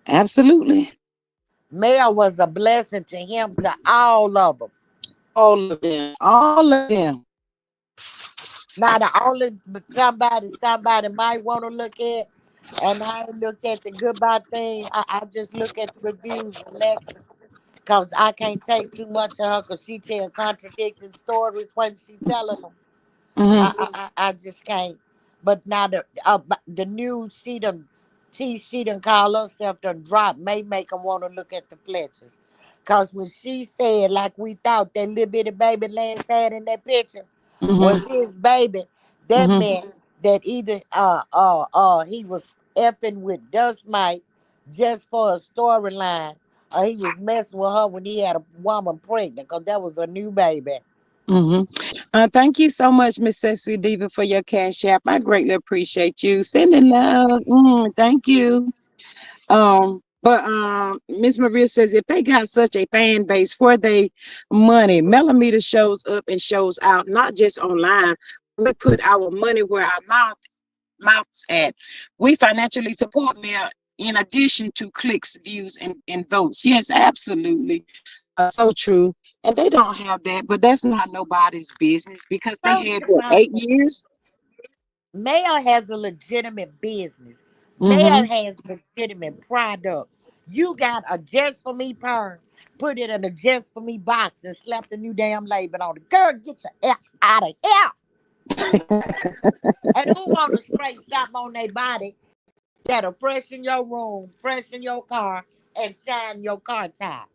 A: Absolutely.
B: Mel was a blessing to him, to all of them.
A: All of them. All of them.
B: Now, the only somebody might want to look at, and I ain't looked at the goodbye thing. I just look at the reviews and Lexa, because I can't take too much of her because she tell contradicting stories when she telling them. I,
A: Mm-hmm.
B: I, I just can't. But now the news she done call herself done drop may make them want to look at the Fletchers. Cause when she said like we thought that little bitty baby Lance had in that picture was
A: Mm-hmm.
B: his baby, that
A: Mm-hmm.
B: meant that either he was effing with Dust Mite just for a storyline, or he was messing with her when he had a woman pregnant, cause that was a new baby.
A: Mm-hmm. Thank you so much, Miss Sexy Diva, for your cash app. I greatly appreciate you. Sending love. Thank you. But Miss Maria says if they got such a fan base for they money, Millimeter shows up and shows out, not just online. We put our money where our mouths at. We financially support Mayor in addition to clicks, views, and votes. Yes, absolutely. So true. And they don't have that, but that's not nobody's business because they
B: First
A: had
B: of
A: what,
B: all,
A: 8 years?
B: Mail has a legitimate business.
A: Mm-hmm.
B: Mail has legitimate product. You got a just for me perm, put it in a just for me box and slap the new damn label on it. Girl, get the F out of here. And who want to spray something on their body that'll freshen your room, freshen your car, and shine your car tires?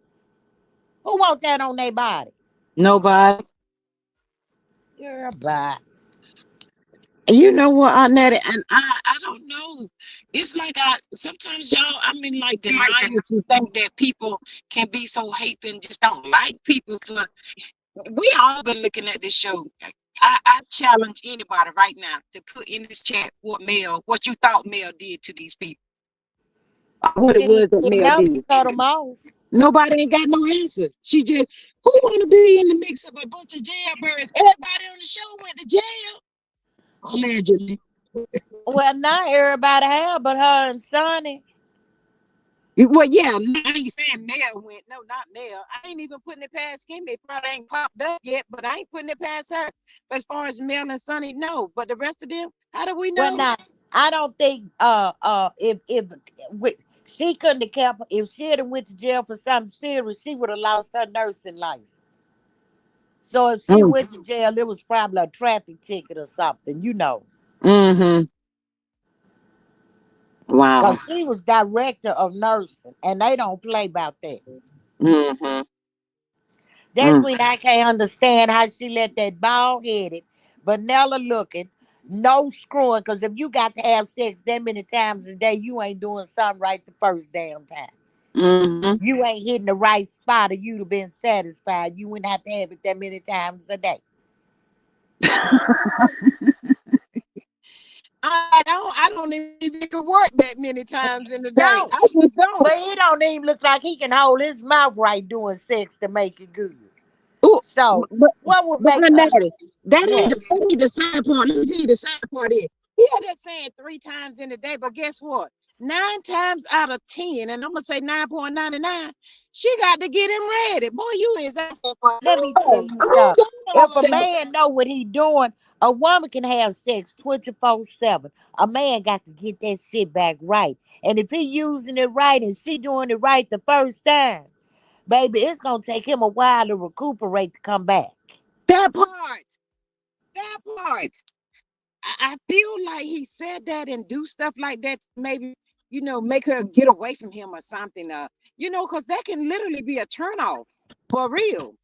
B: Who want that on their body?
A: Nobody.
B: Girl, bye.
A: And you know what, Annette, and I don't know. It's like I sometimes y'all I'm in like denial to think that people can be so hateful and just don't like people for we all been looking at this show. I challenge anybody right now to put in this chat what you thought Mel did to these people. What it
B: She
A: was that
B: didn't
A: Mel
B: know
A: did.
B: cut them off.
A: Nobody ain't got no answer. She just who want to be in the mix of a bunch of jailbirds? Everybody on the show went to jail, allegedly.
B: Well, not everybody have, but her and Sonny.
A: Well, yeah, I ain't saying Mel went. No, not Mel. I ain't even putting it past Kimmy. It probably ain't popped up yet, but I ain't putting it past her. But as far as Mel and Sonny, no. But the rest of them, how do we
B: Well,
A: know?
B: now I don't think she couldn't have kept, if she had went to jail for something serious, she would have lost her nursing license. So if she
A: Mm,
B: went to jail, it was probably a traffic ticket or something.
A: mm-hmm. Wow.
B: Because she was director of nursing, and they don't play about that.
A: Mm-hmm.
B: That's
A: Mm,
B: when I can't understand how she let that bald headed, vanilla looking, no screwing. Because if you got to have sex that many times a day, you ain't doing something right the first damn time.
A: mm-hmm.
B: You ain't hitting the right spot, or you'd have been satisfied. You wouldn't have to have it that many times a day.
A: I don't even believe it could work that many times in the day.
B: Don't.
A: I just don't.
B: But he don't even look like he can hold his mouth right doing sex to make it good.
A: Ooh,
B: So,
A: but
B: what would
A: but
B: make
A: my
B: us?
A: daddy,
B: Yeah.
A: that ain't the sad part. Let me tell you the sad part is he had that saying 3 times in a day, but guess what? 9 times out of 10, and I'm gonna say 9.99, she got to get him ready. Boy, you is asking for
B: Let me
A: too
B: tell
A: much.
B: you
A: I ain't
B: something.
A: doing all
B: If
A: of
B: a
A: that.
B: man know what he doing, a woman can have sex 24/7. A man got to get that shit back right. And if he using it right and she doing it right the first time, baby, it's gonna take him a while to recuperate to come back.
A: That part, that part. I feel like he said that and do stuff like that, maybe, make her get away from him or something. Because that can literally be a turnoff for real.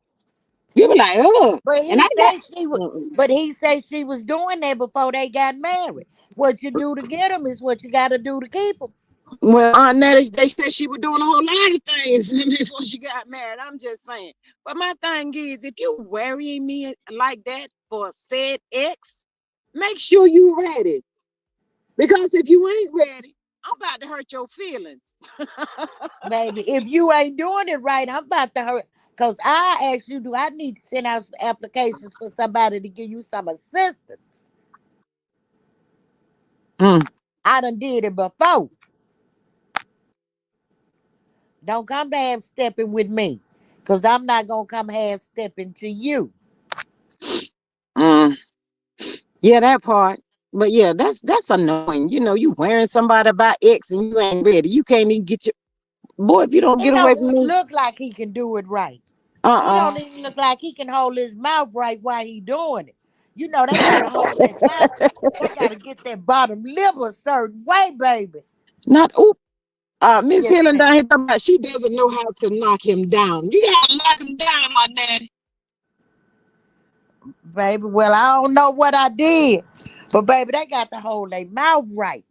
A: You be like, oh,
B: But
A: and I
B: he
A: got.
B: said she was.
A: Mm-mm.
B: But he said she was doing that before they got married. What you do to get them is what you got to do to keep them.
A: Well, Aunt Nettie, they said she was doing a whole lot of things before she got married. I'm just saying. But my thing is, if you worrying me like that for said ex, make sure you ready. Because if you ain't ready, I'm about to hurt your feelings.
B: Baby, if you ain't doing it right, I'm about to hurt. Because I asked you, do I need to send out some applications for somebody to give you some assistance?
A: Mm,
B: I done did it before. Don't come half stepping with me. Because I'm not going to come half stepping to you.
A: mm. Yeah, that part. But yeah, that's annoying. You wearing somebody by X and you ain't ready. You can't even get your boy if you don't
B: It
A: get away
B: don't
A: from
B: even
A: me.
B: look like he can do it right. He
A: Uh-uh.
B: don't even look like he can hold his mouth right while he doing it. You know, they got to hold their mouth. They got to get their bottom lip a certain way, baby.
A: Not oop. Miss
B: Yes,
A: Helen
B: ma'am.
A: down here talking about she doesn't know how to knock him down. You gotta knock him down, my daddy.
B: Baby, well, I don't know what I did. But, baby, they got to hold their mouth right.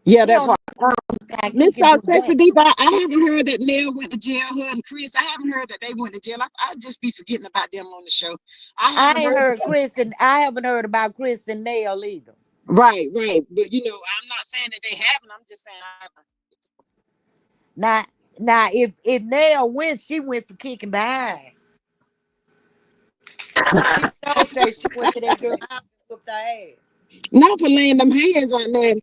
A: Yeah,
B: He
A: that
B: don't
A: part.
B: look like he
A: Miss
B: can do
A: South
B: that.
A: Sexy Deep, I haven't heard that Nell went to jail, her and Chris. I haven't heard that they went to jail. I just be forgetting about them on the show. I
B: I
A: haven't
B: ain't
A: heard
B: heard
A: about.
B: Chris, and I haven't heard about Chris and Nail either.
A: Right, right. But I'm not saying that they haven't. I'm just saying I haven't.
B: Now, now, if Nail went, she went for kicking behind. Cause she knows that she went to that girl house and whooped her ass.
A: Not for laying them hands on that.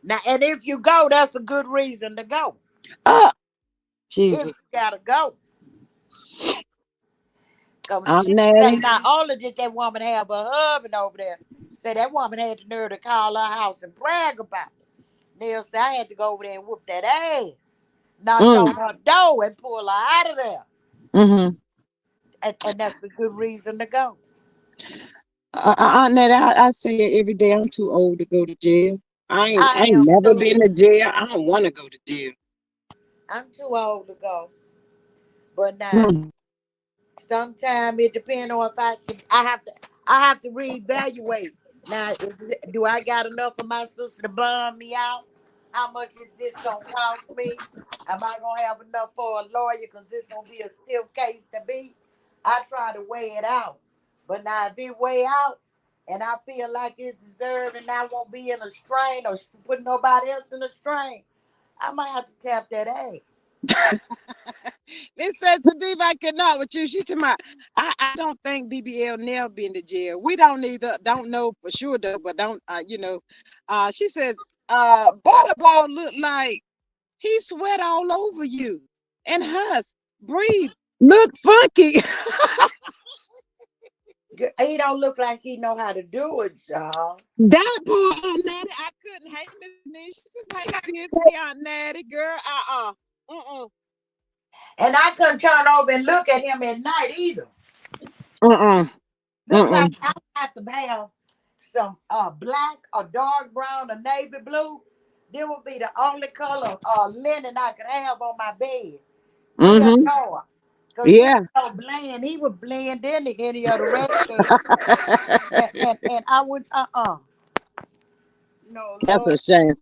B: Now, and if you go, that's a good reason to go.
A: Oh,
B: If you
A: Jesus.
B: gotta go, cause
A: Aunt
B: she say
A: Natty.
B: not only did that woman have a husband over there, say that woman had the nerve to call her house and brag about it. Neil said I had to go over there and whoop that ass, knocked
A: Mm,
B: on her door and pull her out of there,
A: mm-hmm.
B: and that's a good reason to go.
A: Aunt Natty, I say it every day. I'm too old to go to jail. I
B: I
A: ain't
B: am
A: never
B: too.
A: been to jail. I don't want to go to jail.
B: I'm too old to go, but now
A: Mm.
B: sometimes it depends on if I have to reevaluate. Now, do I got enough of my sister to bum me out? How much is this gonna cost me? Am I gonna have enough for a lawyer? Because this gonna be a stiff case to beat. I try to weigh it out. But now if it weigh out and I feel like it's deserved and I won't be in a strain or put nobody else in a strain, I might have to tap that ass.
A: Miss Sensitive, I cannot with you. She to my I don't think BBL Nell been to jail. We don't either, don't know for sure though, but don't she says Butterball look like he sweat all over you. And Huss, breathe, look funky.
B: He don't look like he know how to do it, y'all.
A: That boy Aunt Natty, I couldn't hate Miss Niche. She says, hey sis, hey Aunt Natty, girl. Uh-uh.
B: And I couldn't turn over and look at him at night either.
A: Uh-uh.
B: Look
A: Uh-uh.
B: like I have to have some black or dark brown or navy blue. This would be the only color linen I could have on my bed. Real
A: Mm-hmm.
B: hard. Cause she
A: Yeah.
B: so bland. He would blend into any of the rest of it. And I would no
A: That's
B: Lord.
A: a shame.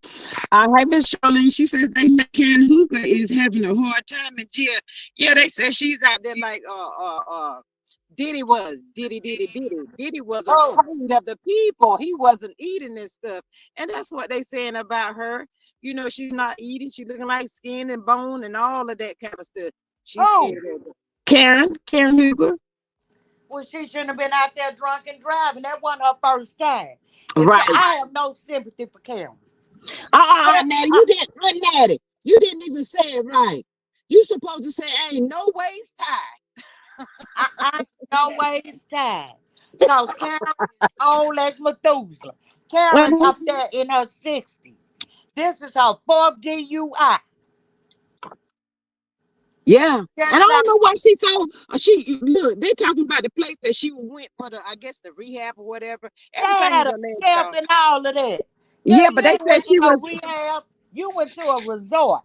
A: Hey, Miss Charlene, she says they say Karen Hooker is having a hard time in jail. Yeah, they said she's out there like Diddy was. Diddy was
B: Oh,
A: afraid of the people. He wasn't eating this stuff. And that's what they saying about her. You know, she's not eating. She looking like skin and bone and all of that kind of stuff. She's scared
B: oh.
A: of it. Karen Hooker.
B: Well, she shouldn't have been out there drunk and driving. That wasn't her first time. If
A: Right.
B: I have no sympathy for Karen.
A: Natty,
B: I,
A: Natty, you didn't even say it right. You supposed to say ain't no ways tied.
B: I ain't no ways time. Cause Karen is old as Methuselah. Karen
A: Uh-huh.
B: up there in her 60s. This is her fourth DUI.
A: Yeah. And I
B: Just
A: don't
B: like,
A: know why she so she look, they talking about the place that she went for the I guess the rehab or whatever.
B: they
A: Everything is
B: had a
A: alleged
B: step
A: though.
B: and all of that. Girl,
A: Yeah, but
B: you
A: they
B: ain't
A: said
B: went to
A: she
B: no
A: was
B: rehab. You went to a resort.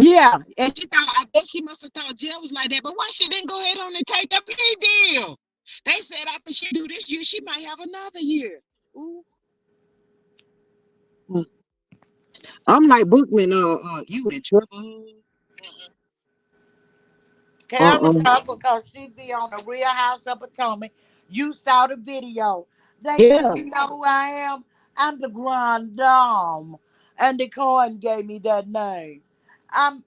A: yeah. And she thought I guess she must have thought jail was like that. But why she didn't go ahead on and take the plea deal? They said after she do this year, she might have another year. Ooh. Mm. I'm like Bookman, you in trouble.
B: Karen
A: Uh-uh.
B: up because she be on the Real House of Potomac. You saw the video. They said,
A: Yeah.
B: you know who I am? I'm the Grand Dame. And the coin gave me that name. I'm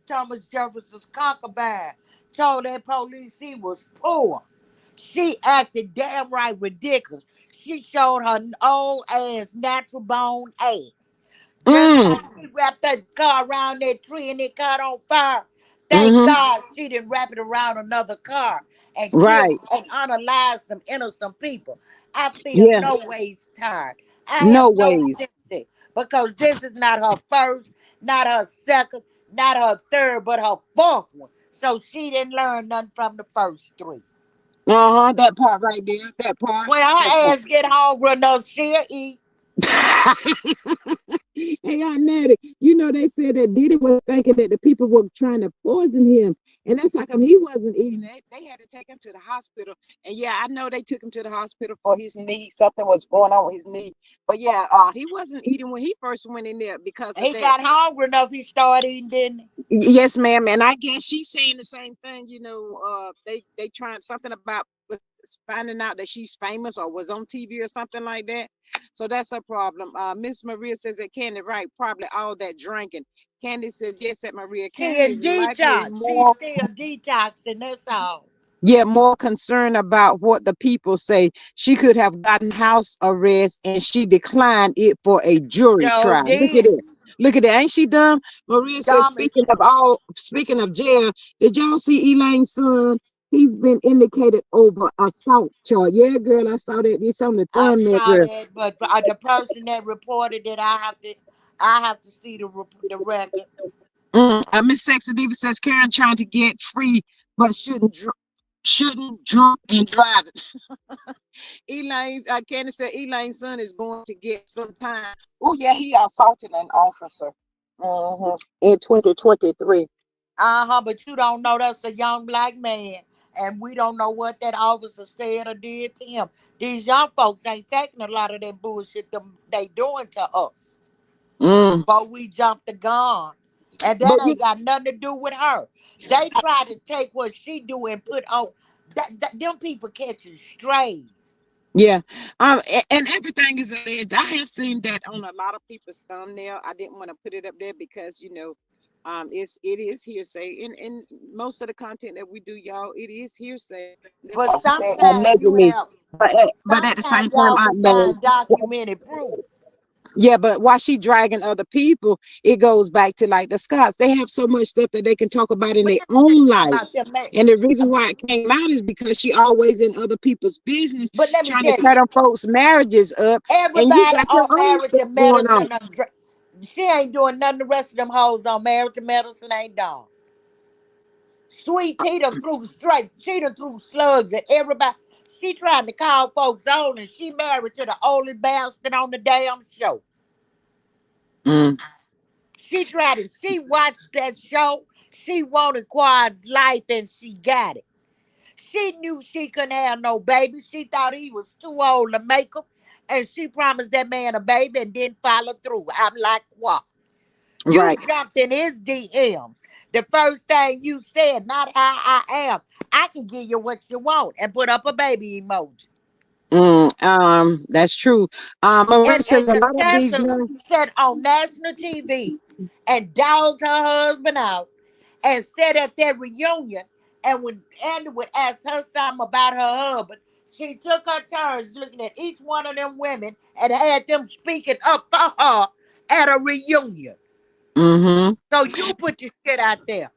B: Thomas Jefferson's concubine. Told that police he was poor. She acted damn right ridiculous. She showed her old ass, natural bone ass. Just
A: Mm.
B: like she wrapped that car around that tree and it caught on fire. Thank
A: Mm-hmm.
B: God she didn't wrap it around another car and kill
A: Right.
B: and unalive some innocent people. I feel
A: Yeah.
B: no ways tired. I
A: No
B: have no
A: ways.
B: sympathy because this is not her first, not her second, not her third, but her fourth one. So she didn't learn nothing from the first three.
A: Uh-huh. That part right there. That part.
B: When
A: That
B: her
A: part.
B: ass get hungry enough, she'll eat.
A: Hey, Natty, you know they said that Diddy was thinking that the people were trying to poison him, and that's how come he wasn't eating it. They had to take him to the hospital, and yeah, I know they took him to the hospital for his knee. Something was going on with his knee, but yeah, he wasn't eating when he first went in there because of
B: He
A: that.
B: got hungry enough, he started eating, didn't he?
A: Yes, ma'am, and I guess she's saying the same thing. You know, they trying something about finding out that she's famous or was on TV or something like that. So that's a problem. Miss Maria says that Candy right, probably all that drinking. Candy says yes at Maria.
B: She
A: Candy is
B: in
A: likely
B: detox. She
A: more
B: still detoxing. That's all.
A: yeah, more concerned about what the people say. She could have gotten house arrest and she declined it for a jury
B: Joe
A: trial. Look at
B: did.
A: it. Look at it. Ain't she dumb? Maria says,
B: Dumb as
A: speaking of jail, did y'all see Elaine's son? He's been indicated over assault charge. Yeah, girl, I saw that. It's on the
B: I
A: thumbnail,
B: saw
A: girl.
B: that, but the person that reported it, I have to see the record.
A: Miss Sexy Diva says Karen trying to get free, but shouldn't drunk and drive. Elaine's Candace said Elaine's son is going to get some time. Oh yeah, he assaulted an officer in 2023.
B: But you don't know that's a young black man, and we don't know what that officer said or did to him. These young folks ain't taking a lot of that bullshit they doing to us.
A: Mm.
B: But we jumped the gun. And
A: But
B: that ain't got nothing to do with her. They try to take what she do and put on them people catching strays.
A: yeah, and everything is alleged. I have seen that on a lot of people's thumbnail. I didn't want to put it up there because it is hearsay, and most of the content that we do, y'all, it is hearsay. That's
B: But
A: why we say
B: sometimes you
A: allegedly.
B: have
A: But at the same
B: sometimes
A: time,
B: y'all
A: I
B: can
A: know.
B: find documented proof.
A: Yeah, but while she dragging other people, it goes back to like the Scots. They have so much stuff that they can talk about in
B: But
A: their
B: let me tell
A: own
B: you something
A: life.
B: about them
A: And the reason why it came out is because she always in other people's business,
B: but let me
A: trying to
B: tell you,
A: tear them folks' marriages up. And you
B: everybody
A: got your
B: on
A: own
B: marriage
A: stuff
B: and
A: going on.
B: medicine she ain't doing nothing the rest of them hoes on marriage and medicine ain't done. Sweet Tea done threw straight. She done threw slugs at everybody. She trying to call folks on and she married to the only bastard on the damn show.
A: Mm.
B: She watched that show. She wanted Quad's life and she got it. She knew she couldn't have no baby. She thought he was too old to make him. And she promised that man a baby and didn't follow through. I'm like, what? You
A: Right.
B: jumped in his DMs. The first thing you said, not how I am. I can give you what you want and put up a baby emoji.
A: That's true. Maria
B: And
A: says a lot of these
B: Natasha
A: young.
B: said on national TV and dogged her husband out and said at their reunion, and when Andy would ask her something about her husband, she took her turns looking at each one of them women and had them speaking up for her at a reunion.
A: Mm-hmm.
B: So you put your shit out there.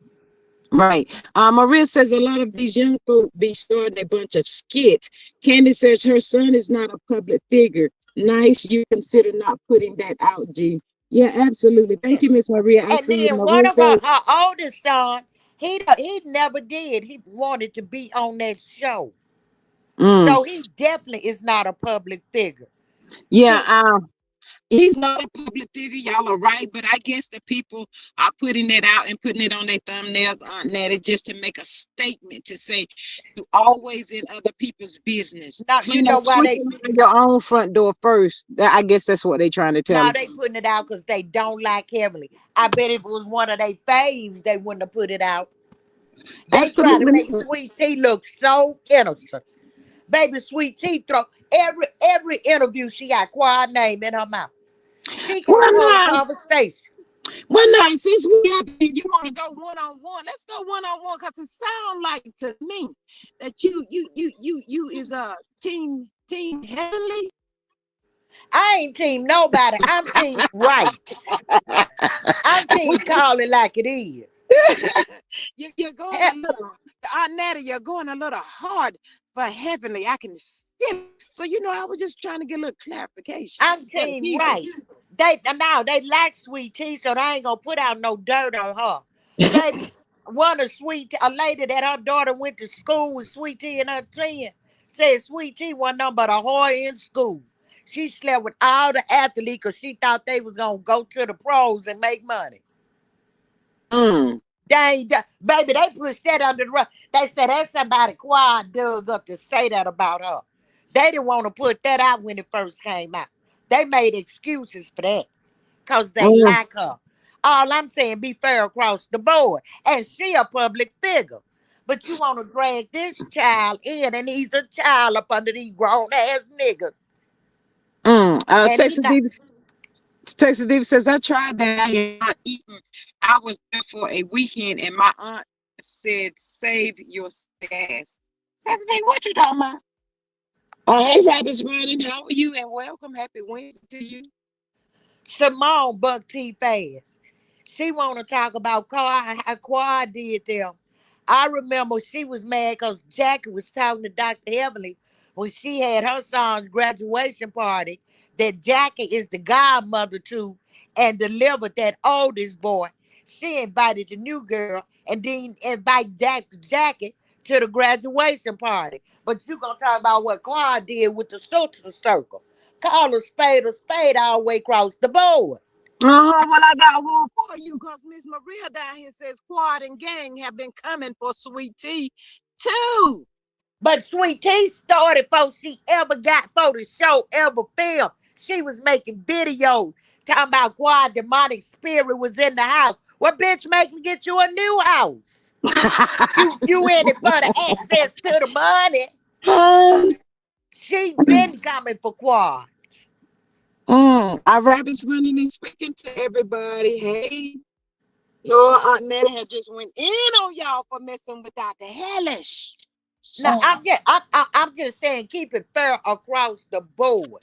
A: Right. Maria says a lot of these young folk be starting a bunch of skits. Candy says her son is not a public figure. Nice, you consider not putting that out, G. Yeah, absolutely. Thank you, Miss Maria. I
B: And
A: see you.
B: then one
A: Maria
B: of
A: says,
B: her oldest son, he never did. He wanted to be on that show.
A: mm,
B: So he definitely is not a public figure.
A: yeah,
B: See,
A: he's not a public figure. Y'all are right, but I guess the people are putting it out and putting it on their thumbnails, Aunt Natty, just to make a statement to say you always in other people's business.
B: now you
A: Clean up,
B: know why
A: sweep
B: they
A: around your own front door first. I guess that's what they're trying to tell
B: now
A: them.
B: they putting it out because they don't like heavily. I bet if it was one of their faves, they wouldn't have put it out. They try to
A: Absolutely
B: make
A: not.
B: Sweet Tea look so innocent. Baby Sweet Tea throw every interview she got Quad name in her mouth. She can't
A: Well,
B: hold a
A: now,
B: conversation.
A: well, now, since we up here, you want to go one on one. Let's go one on one because it sounds like to me that you is a team heavenly.
B: I ain't team nobody. I'm team right. I'm team call it like it is.
A: You're going a little, Netta, you're going a little hard for heavenly. I can feel it. So, I was just trying to get a little clarification
B: I'm
A: for the
B: team
A: people.
B: right. They like Sweet Tea, so they ain't gonna put out no dirt on her. Baby, a lady that her daughter went to school with Sweet Tea and her twin said Sweet Tea wasn't nothing but a whore in school. She slept with all the athletes because she thought they was gonna go to the pros and make money.
A: Mm.
B: Baby, they pushed that under the rug. They said that's somebody Quad dug up to say that about her. They didn't want to put that out when it first came out. They made excuses for that because they
A: Mm.
B: like her. All I'm saying, be fair across the board. And she a public figure. But you want to drag this child in, and he's a child up under these grown ass niggas.
A: Mm.
B: And he not.
A: Texas Diva says, I tried that. I am not eating. I was there for a weekend and my aunt said, save your gas. Texas Diva, what you talking about? Hey, Rabbit's running. How are you? And welcome. Happy Wednesday to you.
B: Simone Buck T fast. She want to talk about how Quad did them. I remember she was mad because Jackie was talking to Dr. Heavenly when she had her son's graduation party that Jackie is the godmother to and delivered that oldest boy. She invited the new girl and then invite Jackie to the graduation party. But you gonna talk about what Quad did with the social circle. Call a spade all the way across the board.
A: Well, I got one for you because Miss Maria down here says Quad and Gang have been coming for Sweet Tea too.
B: But Sweet Tea started before she ever got for the show ever filmed. She was making videos talking about why demonic spirit was in the house. What bitch make me get you a new house? You in it for the access to the money. She been coming for Quad.
A: Our rabbit's running and speaking to everybody. Hey, Lord, Aunt Netta has just went in on y'all for messing without the hellish.
B: Now
A: So,
B: I'm just saying keep it fair across the board.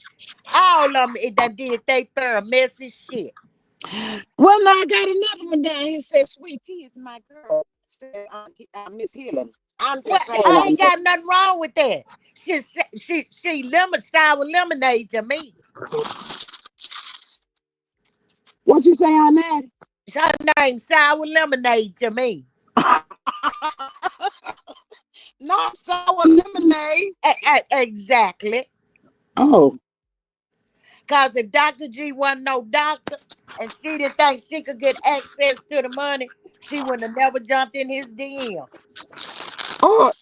B: All of them that did they fair messy shit.
A: well, now I got another one down here says Sweet Tea is my girl. Said Miss Healing. I'm
B: Well,
A: just saying.
B: I ain't got nothing wrong with that. She lemon sour lemonade to me.
A: What you say on that?
B: Her name sour lemonade to me.
A: Not sour lemonade.
B: Exactly.
A: Oh,
B: Cause if Dr. G wasn't no doctor and she didn't think she could get access to the money, she wouldn't have never jumped in his DM.
A: Oh,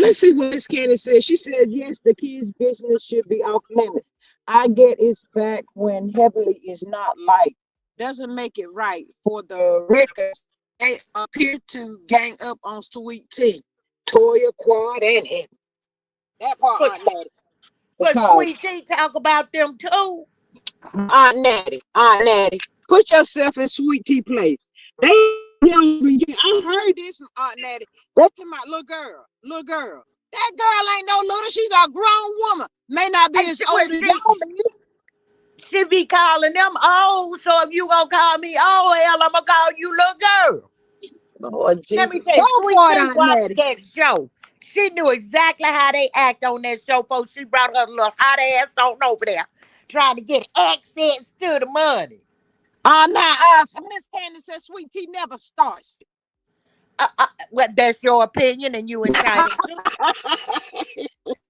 A: let's see what Miss Candy said. She said, yes, the kids' business should be off limits. I get it's back when heavily is not like, doesn't make it right for the records. They appear to gang up on Sweet Tea, Toya, Quad, and Ed. That part
B: But
A: Aunt Natty.
B: but
A: Because
B: Sweet Tea talk about them too.
A: Aunt Natty, put yourself in Sweet Tea place. They don't even get, I heard this from Aunt Natty. That's to my little girl. Little girl. That girl ain't no little. She's a grown woman. May not be
B: And
A: as
B: she, well,
A: old as y'all, but
B: she be calling them old. So if you gonna call me old, hell, I'm gonna call you little girl.
A: Lord
B: Let me
A: Jesus.
B: say,
A: That
B: Sweet
A: part,
B: Tea
A: Aunt
B: watched
A: Natty.
B: that show. She knew exactly how they act on that show, folks. She brought her little hot ass on over there, trying to get access to the money.
A: Now, Miss Candy says Sweet Tea never starts.
B: Well, that's your opinion, and you entitled to.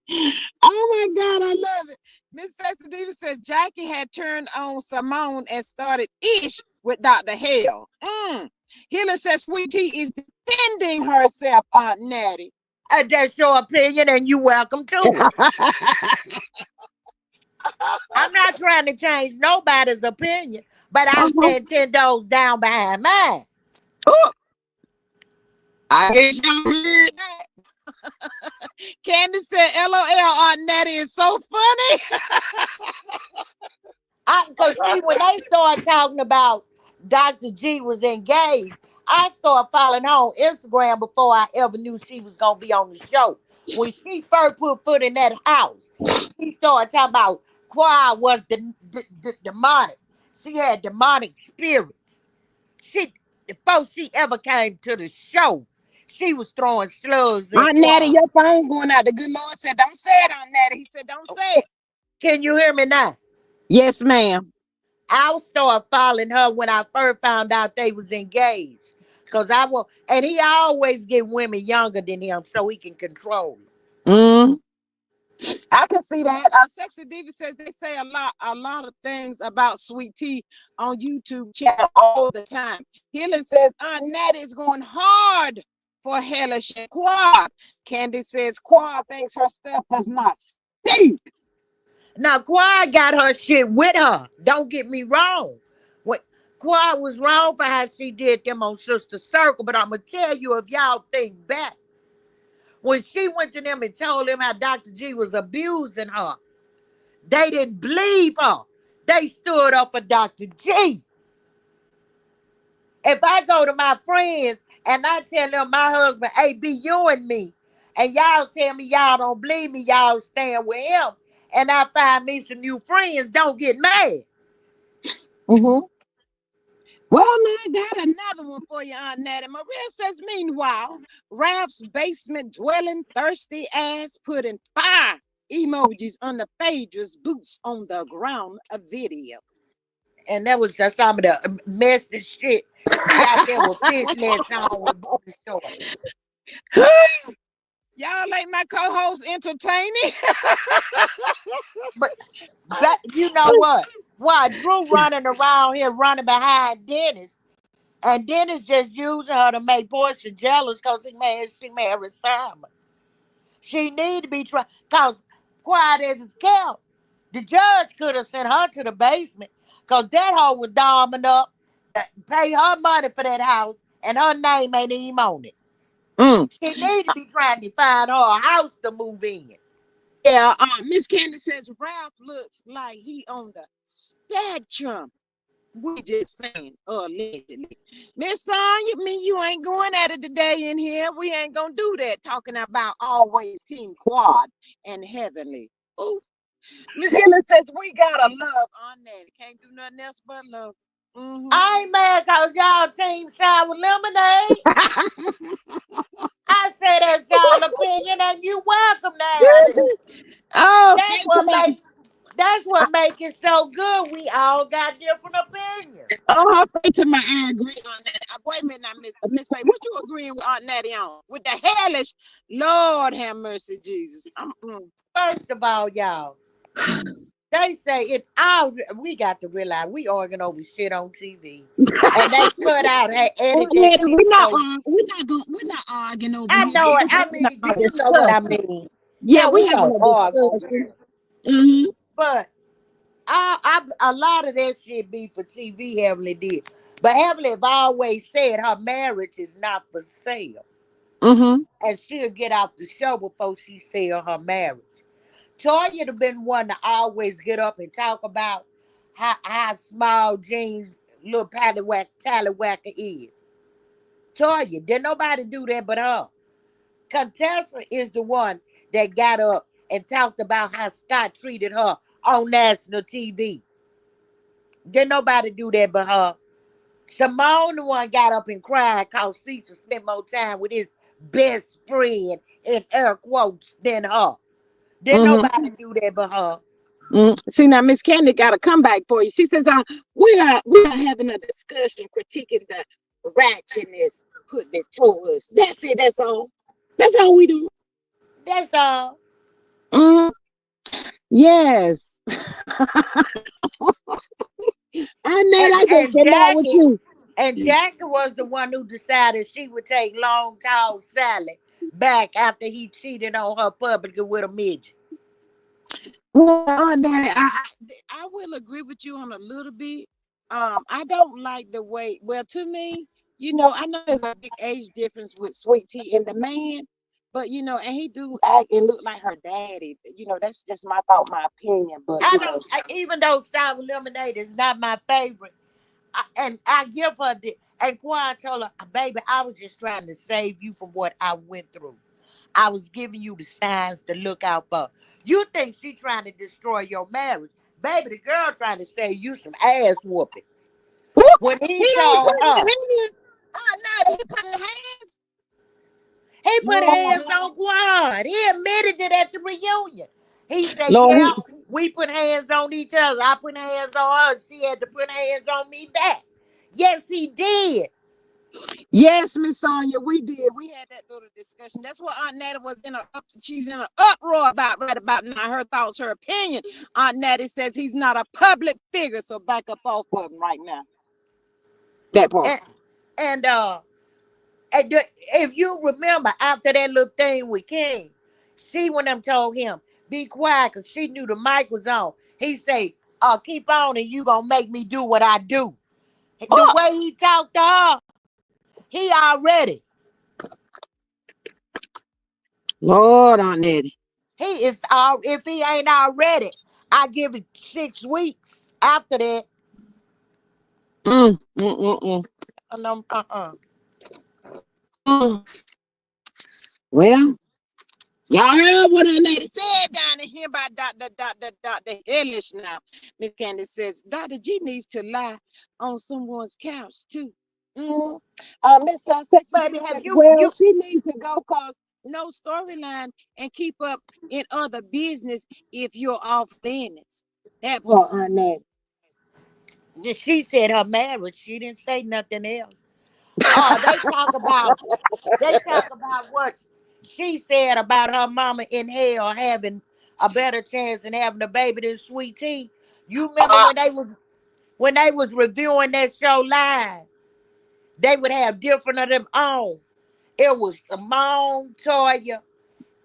A: Oh my God, I love it. Miss Sexadita says Jackie had turned on Simone and started ish with Dr. Hale. Healing says Sweet Tea is defending herself, Aunt Natty.
B: That's your opinion, and you welcome to it. I'm not trying to change nobody's opinion, but I
A: Uh-huh.
B: stand 10 toes down behind mine.
A: Oh, I guess y'all heard that. Candy said, LOL, Aunt Natty is so funny.
B: Because see, when they started talking about Dr. G was engaged, I started following her on Instagram before I ever knew she was gonna be on the show. When she first put foot in that house, she started talking about Quad was the demonic. She had demonic spirits. She before she ever came to the show, she was throwing slugs at
A: Aunt Natty,
B: Quad.
A: your phone going out. The good Lord said, don't say it, Aunt Natty. He said, don't say it.
B: Can you hear me now?
A: Yes, ma'am.
B: I started following her when I first found out they was engaged. Cause I will, and he always get women younger than him so he can control them.
A: Mm, I can see that. Sexy Diva says they say a lot of things about Sweet Tea on YouTube channel all the time. Healing says Aunt Natty is going hard for Hellish and Quad. Candy says Quad thinks her stuff does not stink.
B: Now Quad got her shit with her. Don't get me wrong. What Quad was wrong for how she did them on Sister Circle, but I'ma tell you if y'all think back, when she went to them and told them how Dr. G was abusing her, they didn't believe her. They stood up for Dr. G. If I go to my friends and I tell them my husband, hey, be you and me, and y'all tell me y'all don't believe me, y'all stand with him, and I find me some new friends, don't get mad.
A: Mm-hmm. Well, now I got another one for you, Aunt Natty. Maria says, meanwhile, Ralph's basement dwelling thirsty ass putting fire emojis on the Phaedra's boots on the ground a video.
B: And that was just some of the messy shit. She out there with fishnets on with booty shorts.
A: Y'all ain't my co-host entertaining.
B: But you know what? Why Drew running around here running behind Dennis, and Dennis just using her to make Portia jealous because she married Simon. She need to be trying, cause quiet as it's kept. The judge could have sent her to the basement, cause that hoe was doming up, pay her money for that house, and her name ain't even on it.
A: Mm.
B: She need to be trying to find her a house to move in.
A: Yeah, Miss Candy says Ralph looks like he on the spectrum. We just saying allegedly. Miss Sonya, me, you ain't going at it today in here. We ain't gonna do that. Talking about always Team Quad and Heavenly. Oh, Miss Helen says we gotta love on that. Can't do nothing else but love. Mm-hmm.
B: I ain't mad cause y'all team side with lemonade. I say that's y'all opinion and you welcome now.
A: Oh,
B: That's
A: thank you,
B: what
A: man.
B: makes that's what make it so good. We all got different opinions.
A: Oh, thank to my I agree on that. Wait a minute, now, Miss May, what you agreeing with Aunt Natty on? With the hellish, Lord have mercy, Jesus.
B: First of all, y'all, They say it all. We got to realize we arguing over shit on TV, and they cut out, hey, edit that
A: Natty,
B: shit. So
A: we're not arguing over
B: I
A: here.
B: know it.
A: This is
B: I mean, do
A: our
B: you know what I
A: discussion.
B: mean?
A: Yeah,
B: Yeah,
A: we
B: we
A: having
B: don't
A: a
B: argue over
A: discussion.
B: here,
A: Hmm.
B: but a lot of that shit be for TV. Heavenly did, but Heavenly have always said her marriage is not for sale,
A: Hmm.
B: and she'll get off the show before she sell her marriage. Toya have been one to always get up and talk about how small jeans little tallywhacker is. Toya, did nobody do that but her. Contessa is the one that got up and talked about how Scott treated her on national TV. Did nobody do that but her. Simone, the one got up and cried cause Cecil spent more time with his best friend in air quotes than her. Did
A: Hmm.
B: nobody do that but her.
A: See now, Miss Candy got a comeback for you. She says, we are having a discussion critiquing the ratchetness put before us. That's it. That's all. That's all we do.
B: That's all.
A: Mm, yes. I know.
B: And
A: I just
B: and
A: cannot with
B: Jackie
A: you.
B: and Jackie was the one who decided she would take long tall Sally back after he cheated on her publicly with a midget.
A: Well, Daddy, I will agree with you on a little bit. I don't like the way. Well, to me, I know there's a big age difference with Sweet Tea and the man, but and he do act and look like her daddy. That's just my thought, my opinion. But
B: I don't even though Sour Lemonade is not my favorite, and I give her the and Quan told her, baby, I was just trying to save you from what I went through. I was giving you the signs to look out for. You think she trying to destroy your marriage. Baby, the girl trying to save you some ass whoopings.
A: Whoop,
B: When
A: he
B: he
A: ain't
B: told
A: putting
B: her,
A: hands. Oh no, he putting hands.
B: he put
A: Lord,
B: hands on Quan. He admitted it at the reunion. He said,
A: Lord,
B: yeah, we put hands on each other. I put hands on her. She had to put hands on me back. Yes, he did.
A: yes, Miss Sonia, we did. We had that little discussion. That's what Aunt Natty was she's in an uproar about right about now. Her thoughts, her opinion. Aunt Natty says he's not a public figure, so back up off of him right now. That part.
B: And, and if you remember after that little thing with King, she went up and told him, be quiet, because she knew the mic was on. He say, keep on and you gonna make me do what I do. The
A: Oh,
B: way he talked to her, he already.
A: Lord, Aunt Natty.
B: He is all if he ain't already, I give it 6 weeks. After that,
A: Mm, mm, mm, mm,
B: uh-uh.
A: mm. Well, y'all heard what Aunt Natty said down in here about Dr. Hellish now. Miss Candy says Dr. G needs to lie on someone's couch too. Mm. Miss Sexy
B: Baby,
A: Diva
B: have
A: says,
B: you
A: well,
B: you
A: she needs to go cause no storyline and keep up in other business if you're off limits. That part, Aunt Natty.
B: she said her marriage, she didn't say nothing else. They talk about what she said about her mama in hell having a better chance than having a baby than Sweet Tea. You remember
A: Uh,
B: when they was reviewing that show live, they would have different of them on. It was Simone, Toya,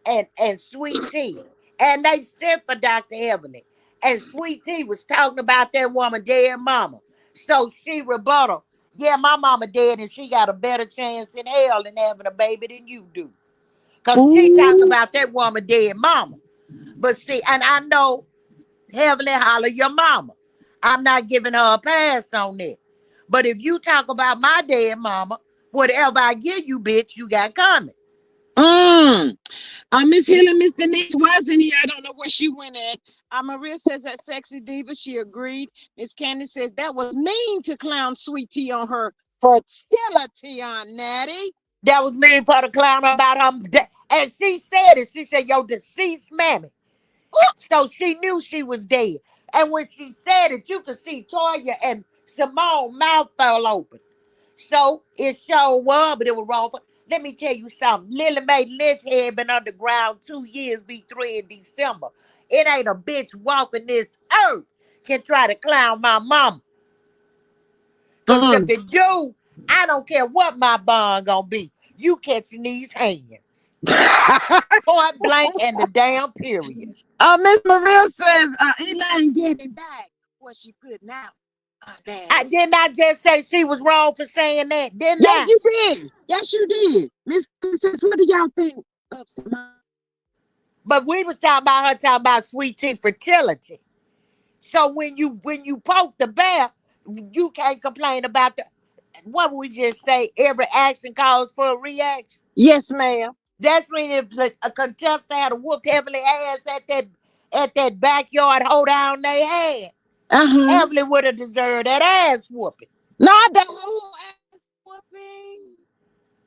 B: and Sweet Tea. And they sent for Dr. Ebony. And Sweet Tea was talking about that woman dead mama. So she rebutted, yeah, my mama dead and she got a better chance in hell than having a baby than you do. Because she talked
A: ooh,
B: about that woman dead mama. But see, and I know Heavenly holler your mama. I'm not giving her a pass on that. But if you talk about my dead mama, whatever I give you, bitch, you got coming.
A: mm. Miss Hill and Miss Denise was in here. I don't know where she went at. Maria says that sexy diva. She agreed. Miss Candy says that was mean to clown Sweet Tea on her fertility, Aunt Natty.
B: That was mean for the clown about her. And she said it. She said, yo, deceased mammy. So she knew she was dead. And when she said it, you could see Toya and Simone mouth fell open. So it sure was, but it was wrong. Let me tell you something. Lily Mae Lynch had been underground 2 years, be 3 in December. It ain't a bitch walking this earth can try to clown my mama. Cause if
A: Mm.
B: it do, I don't care what my bond gonna be. You catching these hands. Point blank and the damn period.
A: Miss Maria says, Elaine getting back what she putting out.
B: I
A: Daddy.
B: did not just say she was wrong for saying that, didn't
A: Yes,
B: I?
A: you did. Yes, you did. Miss Kelly says, what do y'all think of Simone?
B: But we was talking about her talking about sweet tea fertility. So when you poke the bear, you can't complain about the what we just say. Every action calls for a reaction.
A: Yes, ma'am.
B: That's when if a contestant had a whooped heavily ass at that backyard hold down they had,
A: Uh-huh.
B: Evelyn would have deserved that ass whooping.
A: Not the whole ass whooping.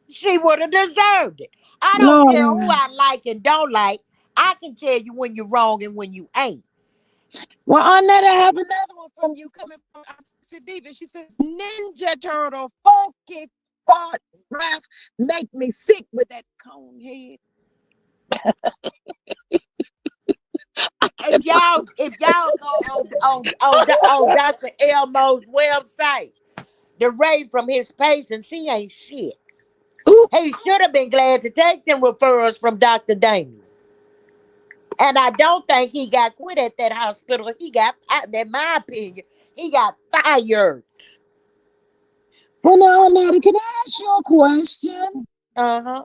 B: She would have deserved it. I don't care who
A: No.
B: I like and don't like. I can tell you when you're wrong and when you ain't.
A: Well, on that, I have another one from you coming from Diva. She says, Ninja Turtle, funky fart breath, make me sick with that cone head.
B: If y'all go on Dr. Elmo's website, the rate from his patients, he ain't shit.
A: Ooh,
B: He should have been glad to take them referrals from Dr. Damien. And I don't think he got quit at that hospital. He got, in my opinion, he got fired.
A: well, now, can I ask you a question?
B: Uh huh.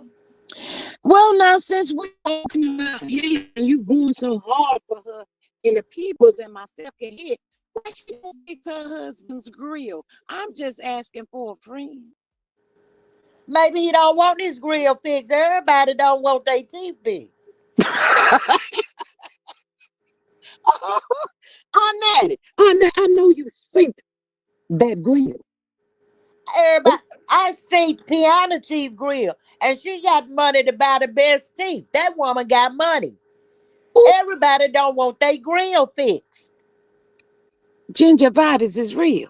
A: Well, now, since we're talking about healing and you going so hard for her, and the peoples and myself can hear, why she don't fix her husband's grill? I'm just asking for a friend.
B: Maybe he don't want his grill fixed. Everybody don't want their teeth fixed.
A: I know you synced that grill.
B: Everybody, I see Piano Teeth Grill, and she got money to buy the best teeth. That woman got money.
A: Ooh,
B: Everybody don't want their grill fixed.
A: gingivitis is real.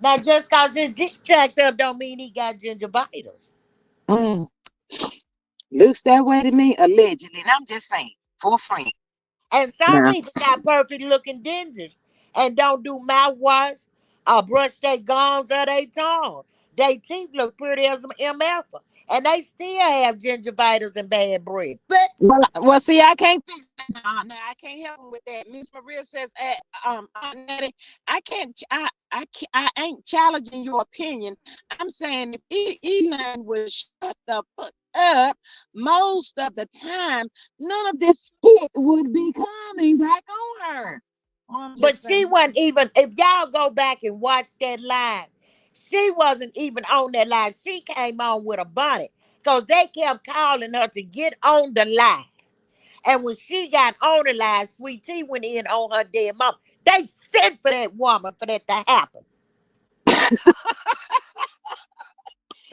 B: Now, just cause his dick jacked up don't mean he got gingivitis.
A: Mm, looks that way to me, allegedly. And I'm just saying, for a friend.
B: And some
A: Now,
B: people got perfect looking dentures and don't do mouthwash or brush their gums or their tongue. Their teeth look pretty as MF. And they still have gingivitis and bad breath. But
A: well, see, I can't fix that. Now I can't help him with that. Miss Maria says, Aunt Nettie, I can't, I ain't challenging your opinion. I'm saying if Elon would shut the fuck up most of the time, none of this shit would be coming back on her. I'm
B: but
A: just
B: she
A: saying.
B: wasn't even, if y'all go back and watch that live, she wasn't even on that live. She came on with a bonnet. Because they kept calling her to get on the live. And when she got on the live, Sweet Tea went in on her dead mom. They sent for that woman for that to happen.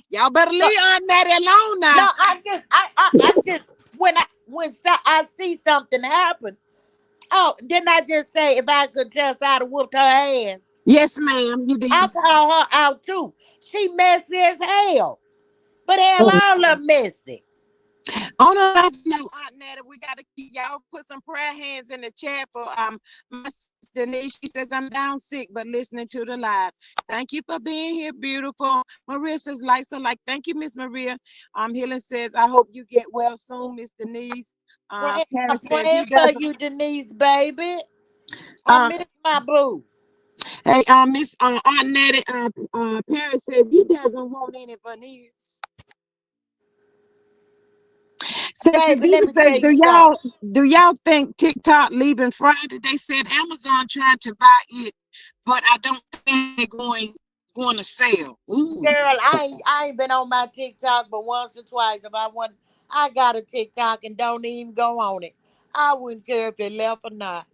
A: Y'all better
B: So,
A: leave Aunt Nettie alone
B: no,
A: now.
B: I just when I see something happen. Oh, didn't I just say if I could test I'd have whooped her ass?
A: Yes, ma'am, you
B: I
A: did.
B: call her out too. She messy as hell, but hell, all of them messy.
A: On another note, Aunt Netta, we got to keep y'all put some prayer hands in the chat for my sister Denise. She says I'm down sick, but listening to the live. Thank you for being here, beautiful. Maria says like so like. Thank you, Miss Maria. Healing says I hope you get well soon, Miss Denise.
B: I'm
A: Paris says he
B: praying for
A: doesn't.
B: you, Denise, baby. I
A: Uh,
B: miss my boo.
A: hey, Miss Aunt Netta. Paris says he doesn't want any veneers. Sexy
B: Baby, let
A: Diva
B: me
A: says,
B: tell you something.
A: do y'all think TikTok leaving Friday? They said Amazon trying to buy it, but I don't think they're going to sell. Ooh.
B: Girl, I ain't been on my TikTok but once or twice. If I want, I got a TikTok and don't even go on it. I wouldn't care if it left or not.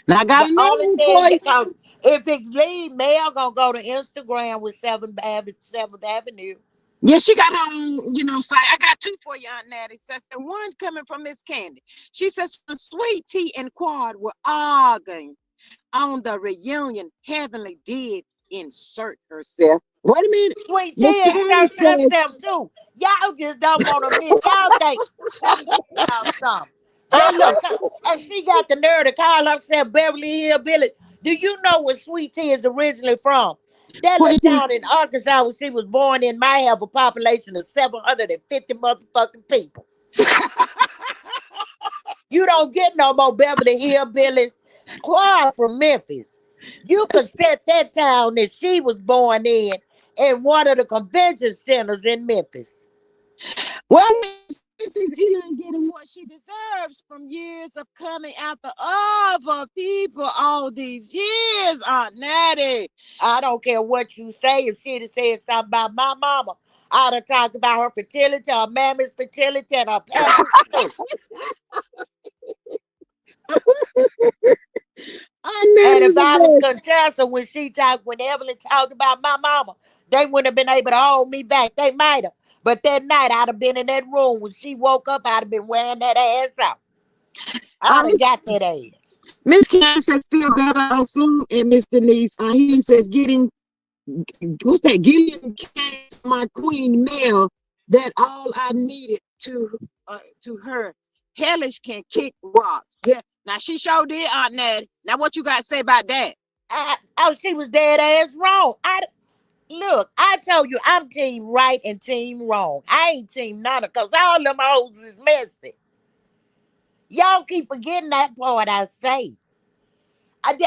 A: Now I got
B: The
A: another
B: only
A: one
B: thing
A: for you.
B: that counts, if it leave, Mel gonna go to Instagram with Seventh Avenue.
A: Yeah, she got her own, site. I got two for you, Aunt Natty. Says the one coming from Miss Candy. She says Sweet Tea and Quad were arguing on the reunion. Heavenly did insert herself. Wait a minute.
B: Sweet
A: Miss
B: Tea
A: Candy
B: inserts
A: says
B: herself too. Y'all just don't want to admit. Y'all think. Let me tell y'all something. That little and she got the nerve to call herself Beverly Hillbilly. Do you know where Sweet Tea is originally from? That little
A: What is
B: town in Arkansas where she was born in might have a population of 750 motherfucking people. You don't get no more Beverly Hillbillies. Far from Memphis. You could set that town that she was born in one of the convention centers in Memphis.
A: well, Mrs. Elon getting what she deserves from years of coming after other people all these years, Aunt Natty.
B: I don't care what you say. If she'd have said something about my mama, I'd have talked about her fertility, her mammy's fertility, and her pappy's too.
A: Aunt
B: And
A: Natty's
B: if
A: the
B: I was
A: best.
B: contestant when Evelyn talked about my mama, they wouldn't have been able to hold me back. They might have. But that night, I'd have been in that room. When she woke up, I'd have been wearing that ass out. I'd have
A: Miss
B: got that ass.
A: Miss Candace says feel better, I assume, and Miss Denise. He says getting what's that? Gillian came to my queen mail that all I needed to her. Hellish can kick rocks. Yeah. Now she sure did, Aunt Natty. Now what you got to say about that?
B: Oh, she was dead ass wrong. Look, I told you I'm team right and team wrong. I ain't team none of because all them hoes is messy. Y'all keep forgetting that part I say.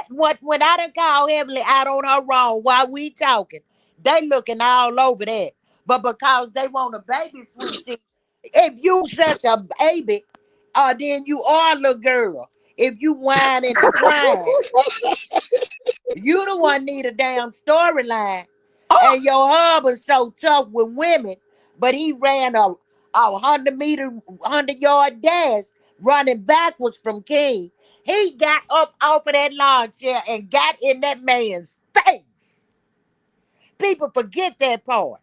B: When I done call Emily out on her wrong while we talking, they looking all over that. But because they want a baby, sweetie, if you such a baby, then you are a little girl. If you whining and crying, you the one need a damn storyline.
A: Oh,
B: And your husband so tough with women, but he ran a 100 meter, 100 yard dash running backwards from King. He got up off of that lawn chair and got in that man's face. People forget that part.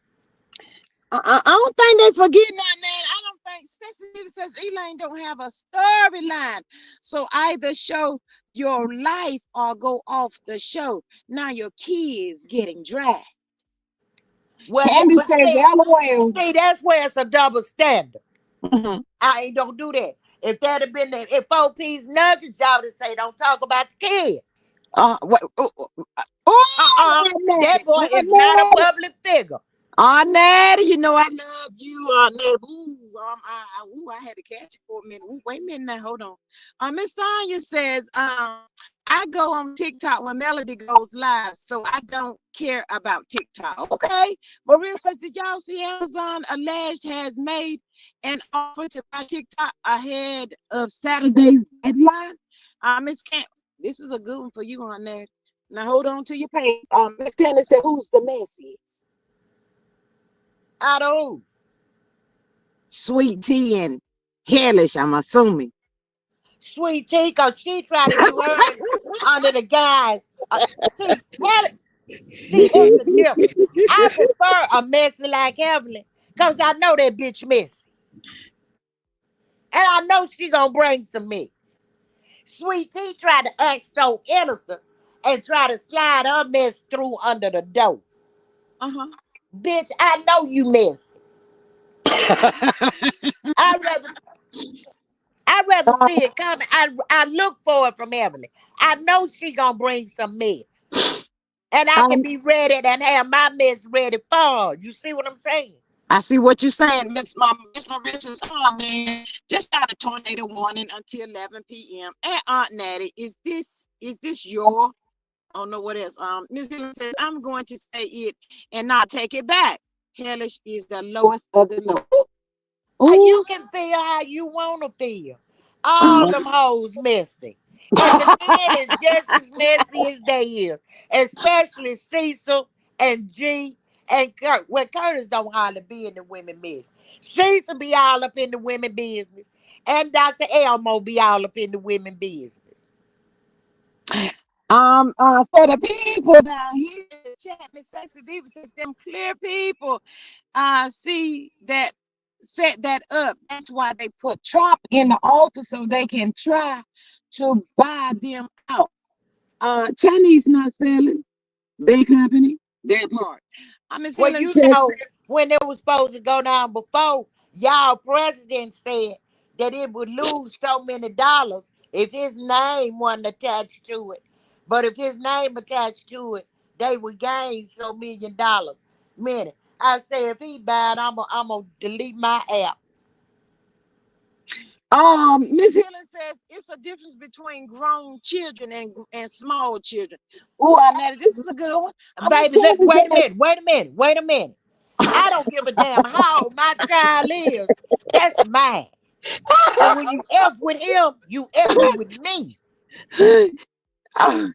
A: I don't think they forgetting on that. I don't think Cecily says Elaine don't have a storyline. So either show your life or go off the show. Now your kids getting dragged.
B: Well,
A: Candy
B: but
A: says, LOL.
B: see, that's where it's a double standard.
A: Mhm.
B: I ain't don't do that. If that had been that, if 4 piece nuggets, y'all would say don't talk about the kids.
A: What, oh,
B: Uh-uh. That boy
A: Aunt
B: is not a
A: Natty.
B: public figure.
A: Aunt Natty, you know I love you, Aunt Natty. I had to catch it for a minute. Ooh, wait a minute now, hold on. Miss Sonia says, I go on TikTok when Melody goes live, so I don't care about TikTok. Okay. Maria says, did y'all see Amazon alleged has made an offer to buy TikTok ahead of Saturday's deadline? Miss Camp, this is a good one for you, Aunt Natty. Now hold on to your page. Miss Candace said, who's the messiest?
B: Out of who?
A: Sweet tea and hellish, I'm assuming.
B: Sweet Tea, because she tried to do hers under the guise. See, see, that's the difference. I prefer a messy like Evelyn, because I know that bitch messy. And I know she gonna bring some mess. Sweet Tea tried to act so innocent and try to slide her mess through under the door.
A: Uh-huh.
B: Bitch, I know you messy. I rather I rather see it coming. I look for it from Evelyn. I know she gonna bring some mess. And I can
A: um,
B: be ready and have my mess ready for her. You see what I'm saying?
A: I see what you're saying, Miss Marissa's. Oh man, just got a tornado warning until 11 p.m. At Aunt Natty, is this your? Oh no, what else? Miss Dillon says I'm going to say it and not take it back. Hellish is the lowest of the low.
B: You
A: Ooh.
B: can feel how you want to feel. All
A: Uh,
B: them hoes messy. And the men is just as messy as they is. Especially Cecil and G and Kurt. Well, Curtis don't hardly be in the women business. Cecil be all up in the women business. And Dr. Elmo be all up in the women business.
A: for the people down here in the chat, Miss Sexy Diva says them clear people see that set that up. That's why they put Trump in the office so they can try to buy them out. Chinese not selling their company, their part. Miss
B: Well,
A: Helen
B: you
A: says,
B: know, when it was supposed to go down before, y'all president said that it would lose so many dollars if his name wasn't attached to it. But if his name attached to it, they would gain so $1 million. Minute. I say if he bad, I'm gonna delete my app.
A: Miss Helen says it's a difference between grown children and small children. Oh, Arnetta, this is a good one. Miss
B: Baby,
A: Candy
B: wait a
A: says,
B: minute, wait a minute, wait a minute. I don't give a damn how old my child is. That's mine. And when you F with him, you effing with me.
A: oh,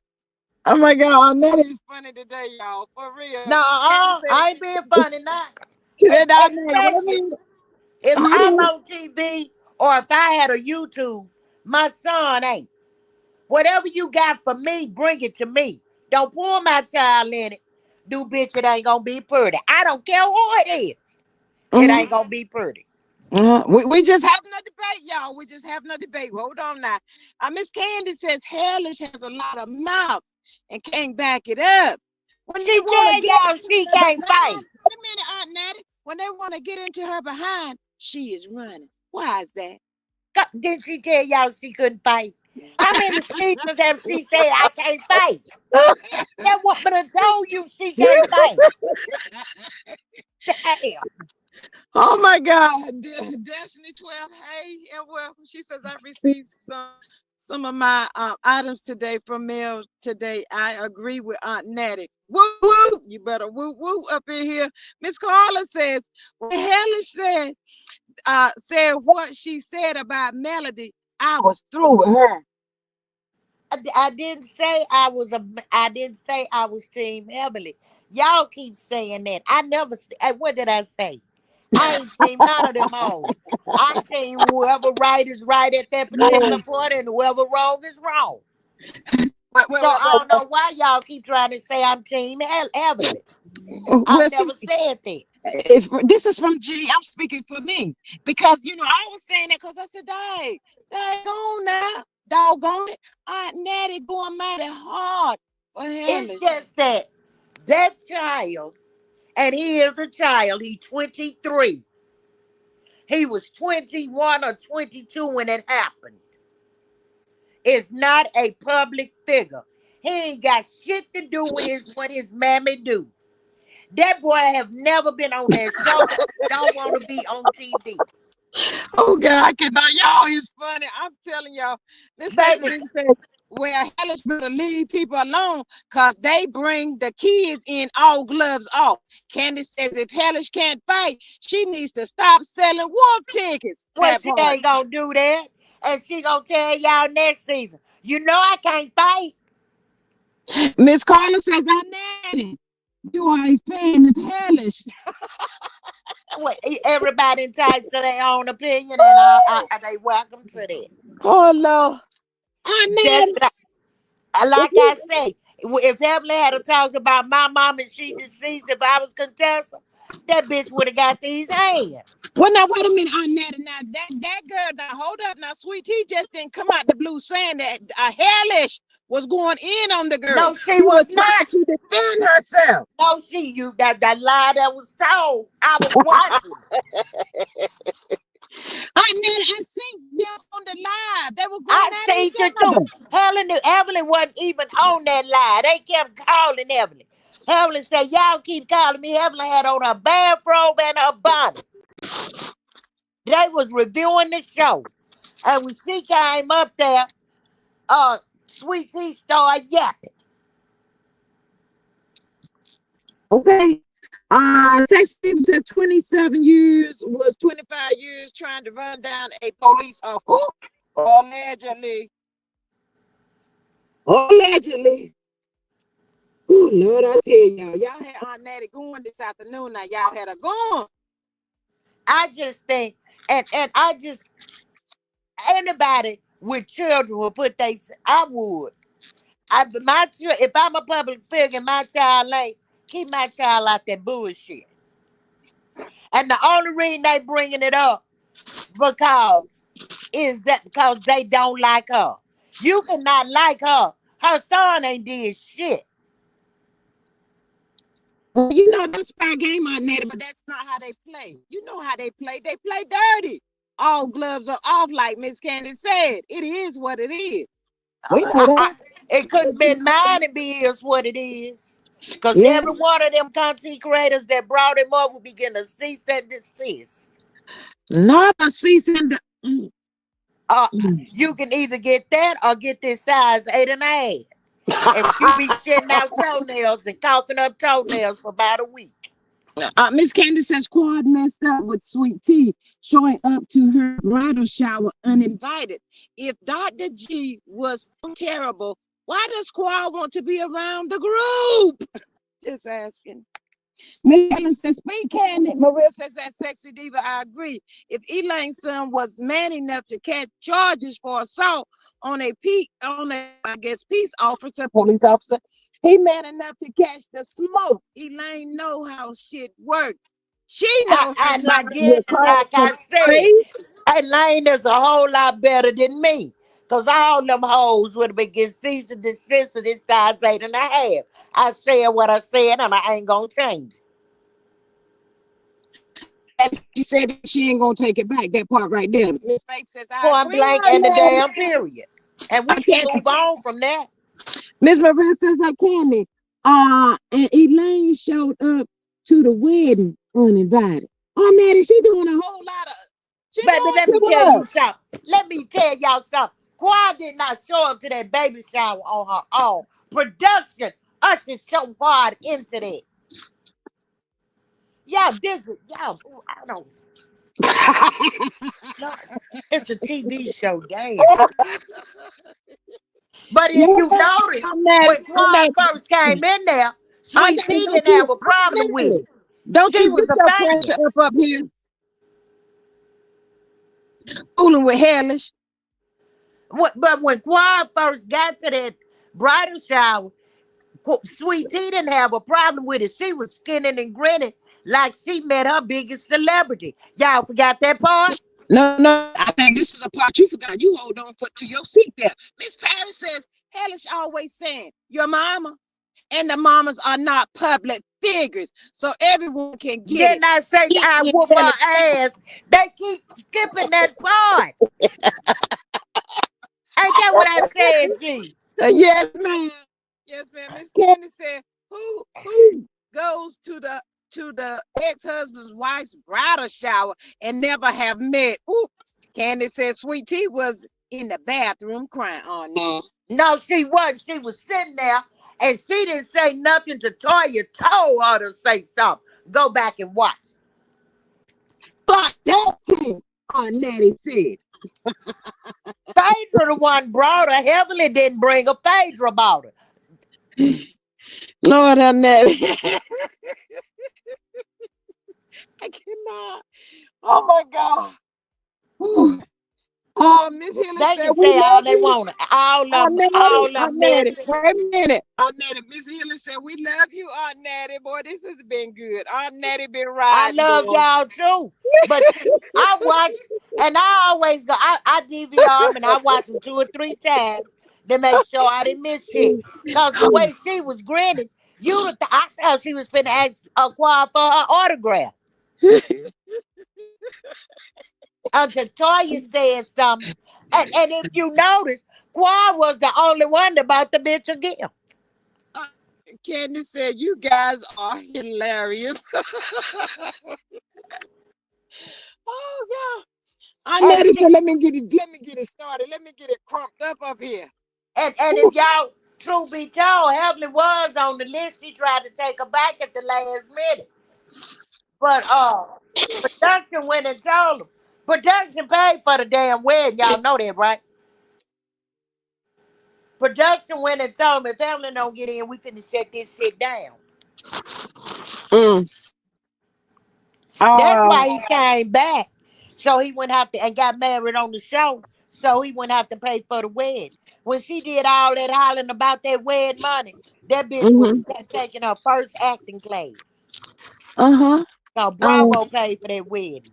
A: oh my God, Arnetta is funny today, y'all. For real.
B: No,
A: Candy says,
B: I ain't being funny now.
A: she said, Arnetta, wait a
B: Especially
A: minute.
B: if
A: Hold
B: I'm
A: on.
B: on TV or if I had a YouTube, my son ain't. Whatever you got for me, bring it to me. Don't pull my child in it. Do bitch, it ain't gonna be pretty. I don't care who it is. It
A: Mhm.
B: ain't gonna be pretty.
A: We just having a debate, y'all. We just having a debate. Hold on now. Miss Candy says Hellish has a lot of mouth and can't back it up. When they
B: She
A: want to
B: tell
A: get
B: y'all
A: into
B: she
A: her
B: can't
A: behind,
B: fight.
A: wait a minute, Aunt Natty. When they want to get into her behind, she is running. Why is that?
B: Did she tell y'all she couldn't fight? How many seasons have she said I can't fight? That woman done told you she can't fight. Damn.
A: Oh my God, Destiny 12. Hey and welcome. She says I received some of my items today from mail today. I agree with Aunt Natty. Woo woo! You better woo woo up in here. Miss Carla says when Hellish said what she said about Melody, I was through with her.
B: I didn't say I was a. I didn't say I was Team Heavily. Y'all keep saying that. I never. What did I say? I ain't team none of them hoes. I team whoever right is right at that particular
A: Yeah.
B: point, and whoever wrong is wrong.
A: Wait, wait,
B: So
A: wait,
B: I don't know why y'all keep trying to say I'm Team Heavily. I
A: well, see,
B: never said that.
A: if this is from G, I'm speaking for me because I was saying that because I said, "Daggone now, doggone it, Aunt Natty going mighty hard for
B: It's
A: Hellish."
B: just that child, and he is a child. He's 23. He was 21 or 22 when it happened. Is not a public figure. He ain't got shit to do with what his mammy do. That boy have never been on that show. Don't want to be on TV.
A: Oh God, I cannot. Y'all is funny. I'm telling y'all. Miss
B: Baby,
A: Sassy said, "Well, Hellish better leave people alone, cause they bring the kids in all gloves off." Candy says, "If Hellish can't fight, she needs to stop selling wolf tickets."
B: well,
A: That
B: she
A: part.
B: ain't gonna do that. And she gonna tell y'all next season, you know I can't fight.
A: Miss Carla says, "Aunt Natty, you are a fan of Hellish."
B: What, everybody entitled to their own opinion, and they welcome to that.
A: Oh Lord, Aunt
B: Just
A: Natty. If
B: like
A: you,
B: I say, if Evelyn had talked about my mom and she deceased, if I was Contessa, that bitch would have got these hands.
A: well, now wait a minute, Aunt Natty. Now that girl, now hold up, now Sweet Tea just didn't come out the blue saying that Hellish was going in on the girl.
B: No, she
A: She was
B: was
A: trying
B: not.
A: to defend herself.
B: No, you that lie that was told. I was watching.
A: Aunt Natty, I seen them on the live. They were going
B: I
A: at
B: seen
A: each
B: you too.
A: other.
B: Evelyn wasn't even on that lie. They kept calling Evelyn. Evelyn said, y'all keep calling me. Evelyn had on her bathrobe and her bonnet. They was reviewing the show. And when she came up there, Sweet Tea started yapping.
A: Okay. Sex Stevens said 27 years was 25 years trying to run down a police officer. Allegedly. Allegedly. Oh, Lord, I tell y'all. Y'all had Aunt Natty going this afternoon. Now, y'all had her going.
B: I just think, and I just, anybody with children will put they, I would. If I'm a public figure, my child ain't, keep my child out that bullshit. And the only reason they bringing it up because because they don't like her. You cannot like her. Her son ain't did shit.
A: Well, that's fair game, Aunt Natty, but that's not how they play. You know how they play. They play dirty. all gloves are off, like Miss Candy said. It is what it is. We know
B: I, I,
A: that.
B: it couldn't been mine and be is what it is. Cause
A: Yeah,
B: every one of them content creators that brought him up will begin to cease and desist.
A: not a season. Mm,
B: Uh,
A: mm.
B: you can either get that or get this size 8.5. And you be shitting out toenails and coughing up toenails for about a week.
A: Miss Candy says Quad messed up with Sweet Tea showing up to her bridal shower uninvited. If Dr. G was so terrible, why does Quad want to be around the group? Just asking. Miss Helen says, speak Candy. Maria says that sexy diva. I agree. If Elaine's son was man enough to catch charges for assault on a I guess peace officer, police officer, he man enough to catch the smoke. Elaine know how shit work. She knows
B: I,
A: his
B: and
A: mind will
B: again,
A: cause
B: like I said,
A: praise.
B: Elaine is a whole lot better than me. Cause all them hoes would have been getting cease and desist of this size 8.5. I said what I said and I ain't gonna change it.
A: And she said that she ain't gonna take it back. That part right there. Miss Faith says, I
B: Point
A: agree
B: blank
A: with
B: and the
A: you.
B: damn period. And
A: I
B: we can
A: can't.
B: move on from that.
A: Miss Maria says I candy. And Elaine showed up to the wedding uninvited. Oh, Natty, she doing a whole lot of. She
B: Baby,
A: doing
B: let me
A: too
B: tell you
A: much.
B: something. Let me tell y'all something. Quad did not show up to that baby shower on her own. Production ushered so hard into that. Y'all, this is, y'all, ooh, I don't know. It's a TV show, damn. But if
A: Yeah,
B: you notice,
A: I'm Natty.
B: when
A: I'm
B: Quad
A: Natty.
B: first came in there,
A: I'm
B: Sweet
A: Natty.
B: Tea
A: Don't
B: didn't
A: you?
B: have a
A: I'm
B: problem with
A: Natty.
B: it.
A: Don't
B: She
A: you get
B: was a
A: your
B: fan.
A: pressure up here, fooling with hellish.
B: But when Quad first got to that bridal shower, Sweet Tea didn't have a problem with it. She was skinning and grinning like she met her biggest celebrity. Y'all forgot that part?
A: No, no, I think this is a part you forgot. You hold on for to your seat there. Miss Paris says, hellish always saying, your mama and the mamas are not public figures, so everyone can get it.
B: Didn't I say
A: Get
B: I
A: it,
B: whoop her
A: hellish.
B: ass? They keep skipping that part. Ain't that what I said, G?
A: Yes, ma'am. Yes, ma'am. Miss Candy said, who goes to the ex-husband's wife's bridal shower and never have met? Oop. Candy said Sweet Tea was in the bathroom crying. Oh no.
B: No, she wasn't. She was sitting there and she didn't say nothing to Toya. Told her to say something. Go back and watch.
A: Fuck that tea. Oh, Natty said.
B: Phaedra the one brought her. Heavenly didn't bring her. Phaedra brought her.
A: Lord have Natty. I cannot. Oh my God. Whew. Miss Hillis
B: They
A: said,
B: can
A: we
B: say all
A: love
B: they
A: you.
B: want. All of
A: Aunt
B: them,
A: Natty,
B: all of
A: Aunt
B: them
A: Natty,
B: messy.
A: wait a minute. Aunt Natty, Miss Hillis said, we love you, Aunt Natty. Boy, this has been good. Aunt Natty been
B: I
A: riding,
B: love
A: boy.
B: y'all too. But see, I watch and I always go. I DVR 'em and I watch them 2 or 3 times to make sure I didn't miss shit. Cause the way she was grinning, I thought she was finna ask Aqua for her autograph. Until Toya said something. And if you notice, Qua was the only one that bought the bitch a gift.
A: Uh, Candy said, you guys are hilarious. Oh, God. Aunt
B: And
A: Natty
B: she
A: said, let me get it started. Let me get it crumped up here.
B: and if y'all truth be told, Heavenly was on the list. She tried to take her back at the last minute. But production went and told them. Production paid for the damn wedding. Y'all know that, right? Production went and told them if Heavenly don't get in, we finna shut this shit down.
A: Mm.
B: That's
A: Uh,
B: why he came back. So he wouldn't have to and got married on the show. So he wouldn't have to pay for the wedding. When she did all that hollering about that wedding money, that bitch was
A: mm-hmm.
B: taking her first acting class.
A: Uh-huh.
B: So
A: Uh,
B: Bravo paid for that wedding.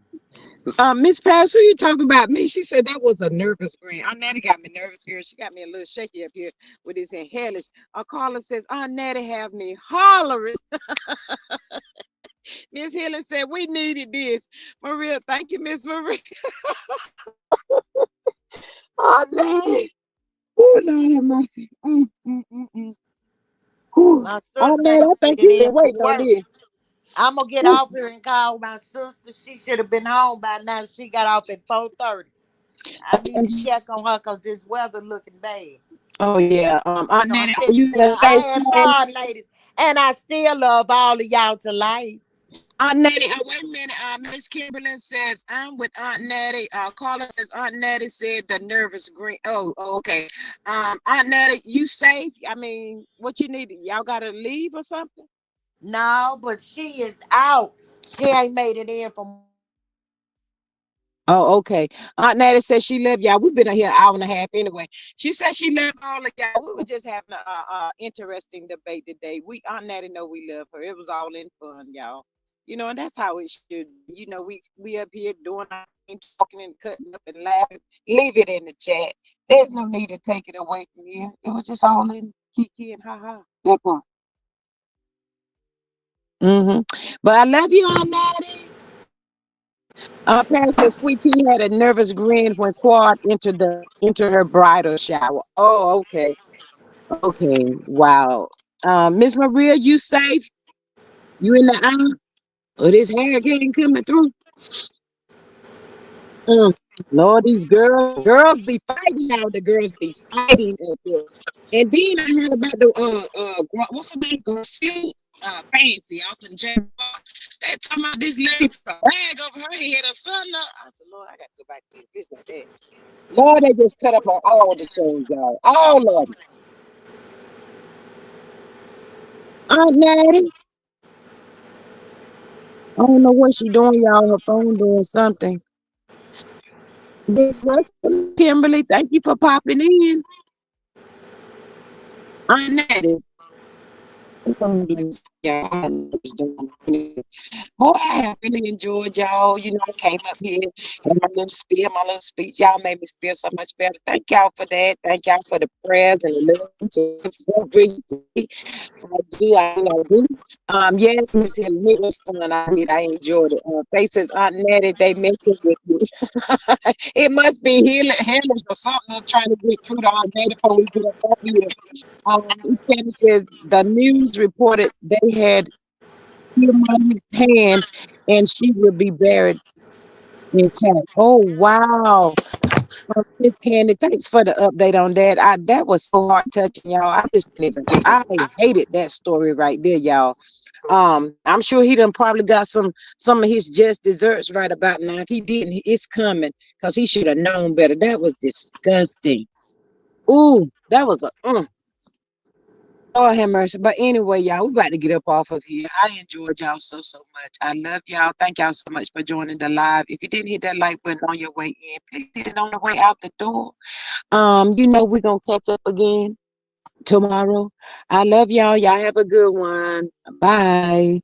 A: Miss Paris, who you talking about? Me? She said that was a nervous friend. Aunt Natty got me nervous here. She got me a little shaky up here with this in hellish. Carla says, Aunt Natty have me hollering. Miss Helen said we needed this. Maria, thank you, Miss Maria. Oh, Lord. Oh, Lord have mercy. Whew.
B: My
A: Oh,
B: sister
A: man,
B: ain't
A: I think
B: made it
A: you been
B: in for
A: waiting on
B: work.
A: this.
B: I'm gonna get
A: Whew.
B: off here and call my sister. She should have been home by now. She got off at 4:30. I need to check on her because this weather looking bad.
A: Oh, yeah. Aunt
B: So I'm
A: Nettie, are
B: fixing
A: you
B: to get her. I
A: safe
B: had
A: today?
B: fun, ladies, and I still love all of y'all to life.
A: Aunt Nettie, wait a minute. Miss Kimberly says, I'm with Aunt Nettie. Carla says, Aunt Nettie said the nervous green. Oh, okay. Aunt Nettie, you safe? I mean, what you need? Y'all got to leave or something?
B: No, but she is out. She ain't made it in from work yet.
A: Oh, okay. Aunt Natty says she love y'all. We've been here an hour and a half anyway. She said she loved all of y'all. We were just having a interesting debate today. Aunt Natty know we love her. It was all in fun, y'all. And that's how it should be. We up here doing our thing, talking and cutting up and laughing. Leave it in the chat. There's no need to take it away from here. It was just all in kiki and ha ha. That part. But I love you, Aunt Natty. Pastor Sweet Tea had a nervous grin when Quad entered her bridal shower. Oh, okay. Okay. Wow. Miss Maria, you safe? You in the eye? Oh, this hurricane coming through? Mm. Lord, these girls be fighting out. The girls be fighting up there. And then I heard about the what's her name? Garcia Fancy off in J. They talking about this lady put a bag over her head or something. I said, Lord, I got to go back to this. This not that. Lord, they just cut up on all the shows, y'all. All of them. Aunt Natty, I don't know what she doing, y'all. Her phone doing something. But welcome, Kimberly. Thank you for popping in. Aunt Natty. Let me see, y'all. I don't know what she's doing. Boy, I have really enjoyed y'all. I came up here and my little spiel, my little speech. Y'all made me feel so much better. Thank y'all for that. Thank y'all for the prayers and the love to I do. Yes, Miss Hill, it was fun. I enjoyed it. Faces Aunt Nettie, they messing with you. It must be healers or something that's trying to get through to Aunt Nettie before we get up here. Miss Candy says the news reported they had Money's hand and she will be buried intact. Oh wow. Miss Candy, thanks for the update on that. That was so heart touching, y'all. I just didn't even I hated that story right there, y'all. I'm sure he done probably got some of his just desserts right about now. If he didn't, it's coming because he should have known better. That was disgusting. Ooh, that was a Lord have mercy. But anyway, y'all, we about to get up off of here. I enjoyed y'all so much. I love y'all. Thank y'all so much for joining the live. If you didn't hit that like button on your way in, please hit it on the way out the door. We're gonna catch up again tomorrow. I love y'all. Y'all have a good one. Bye.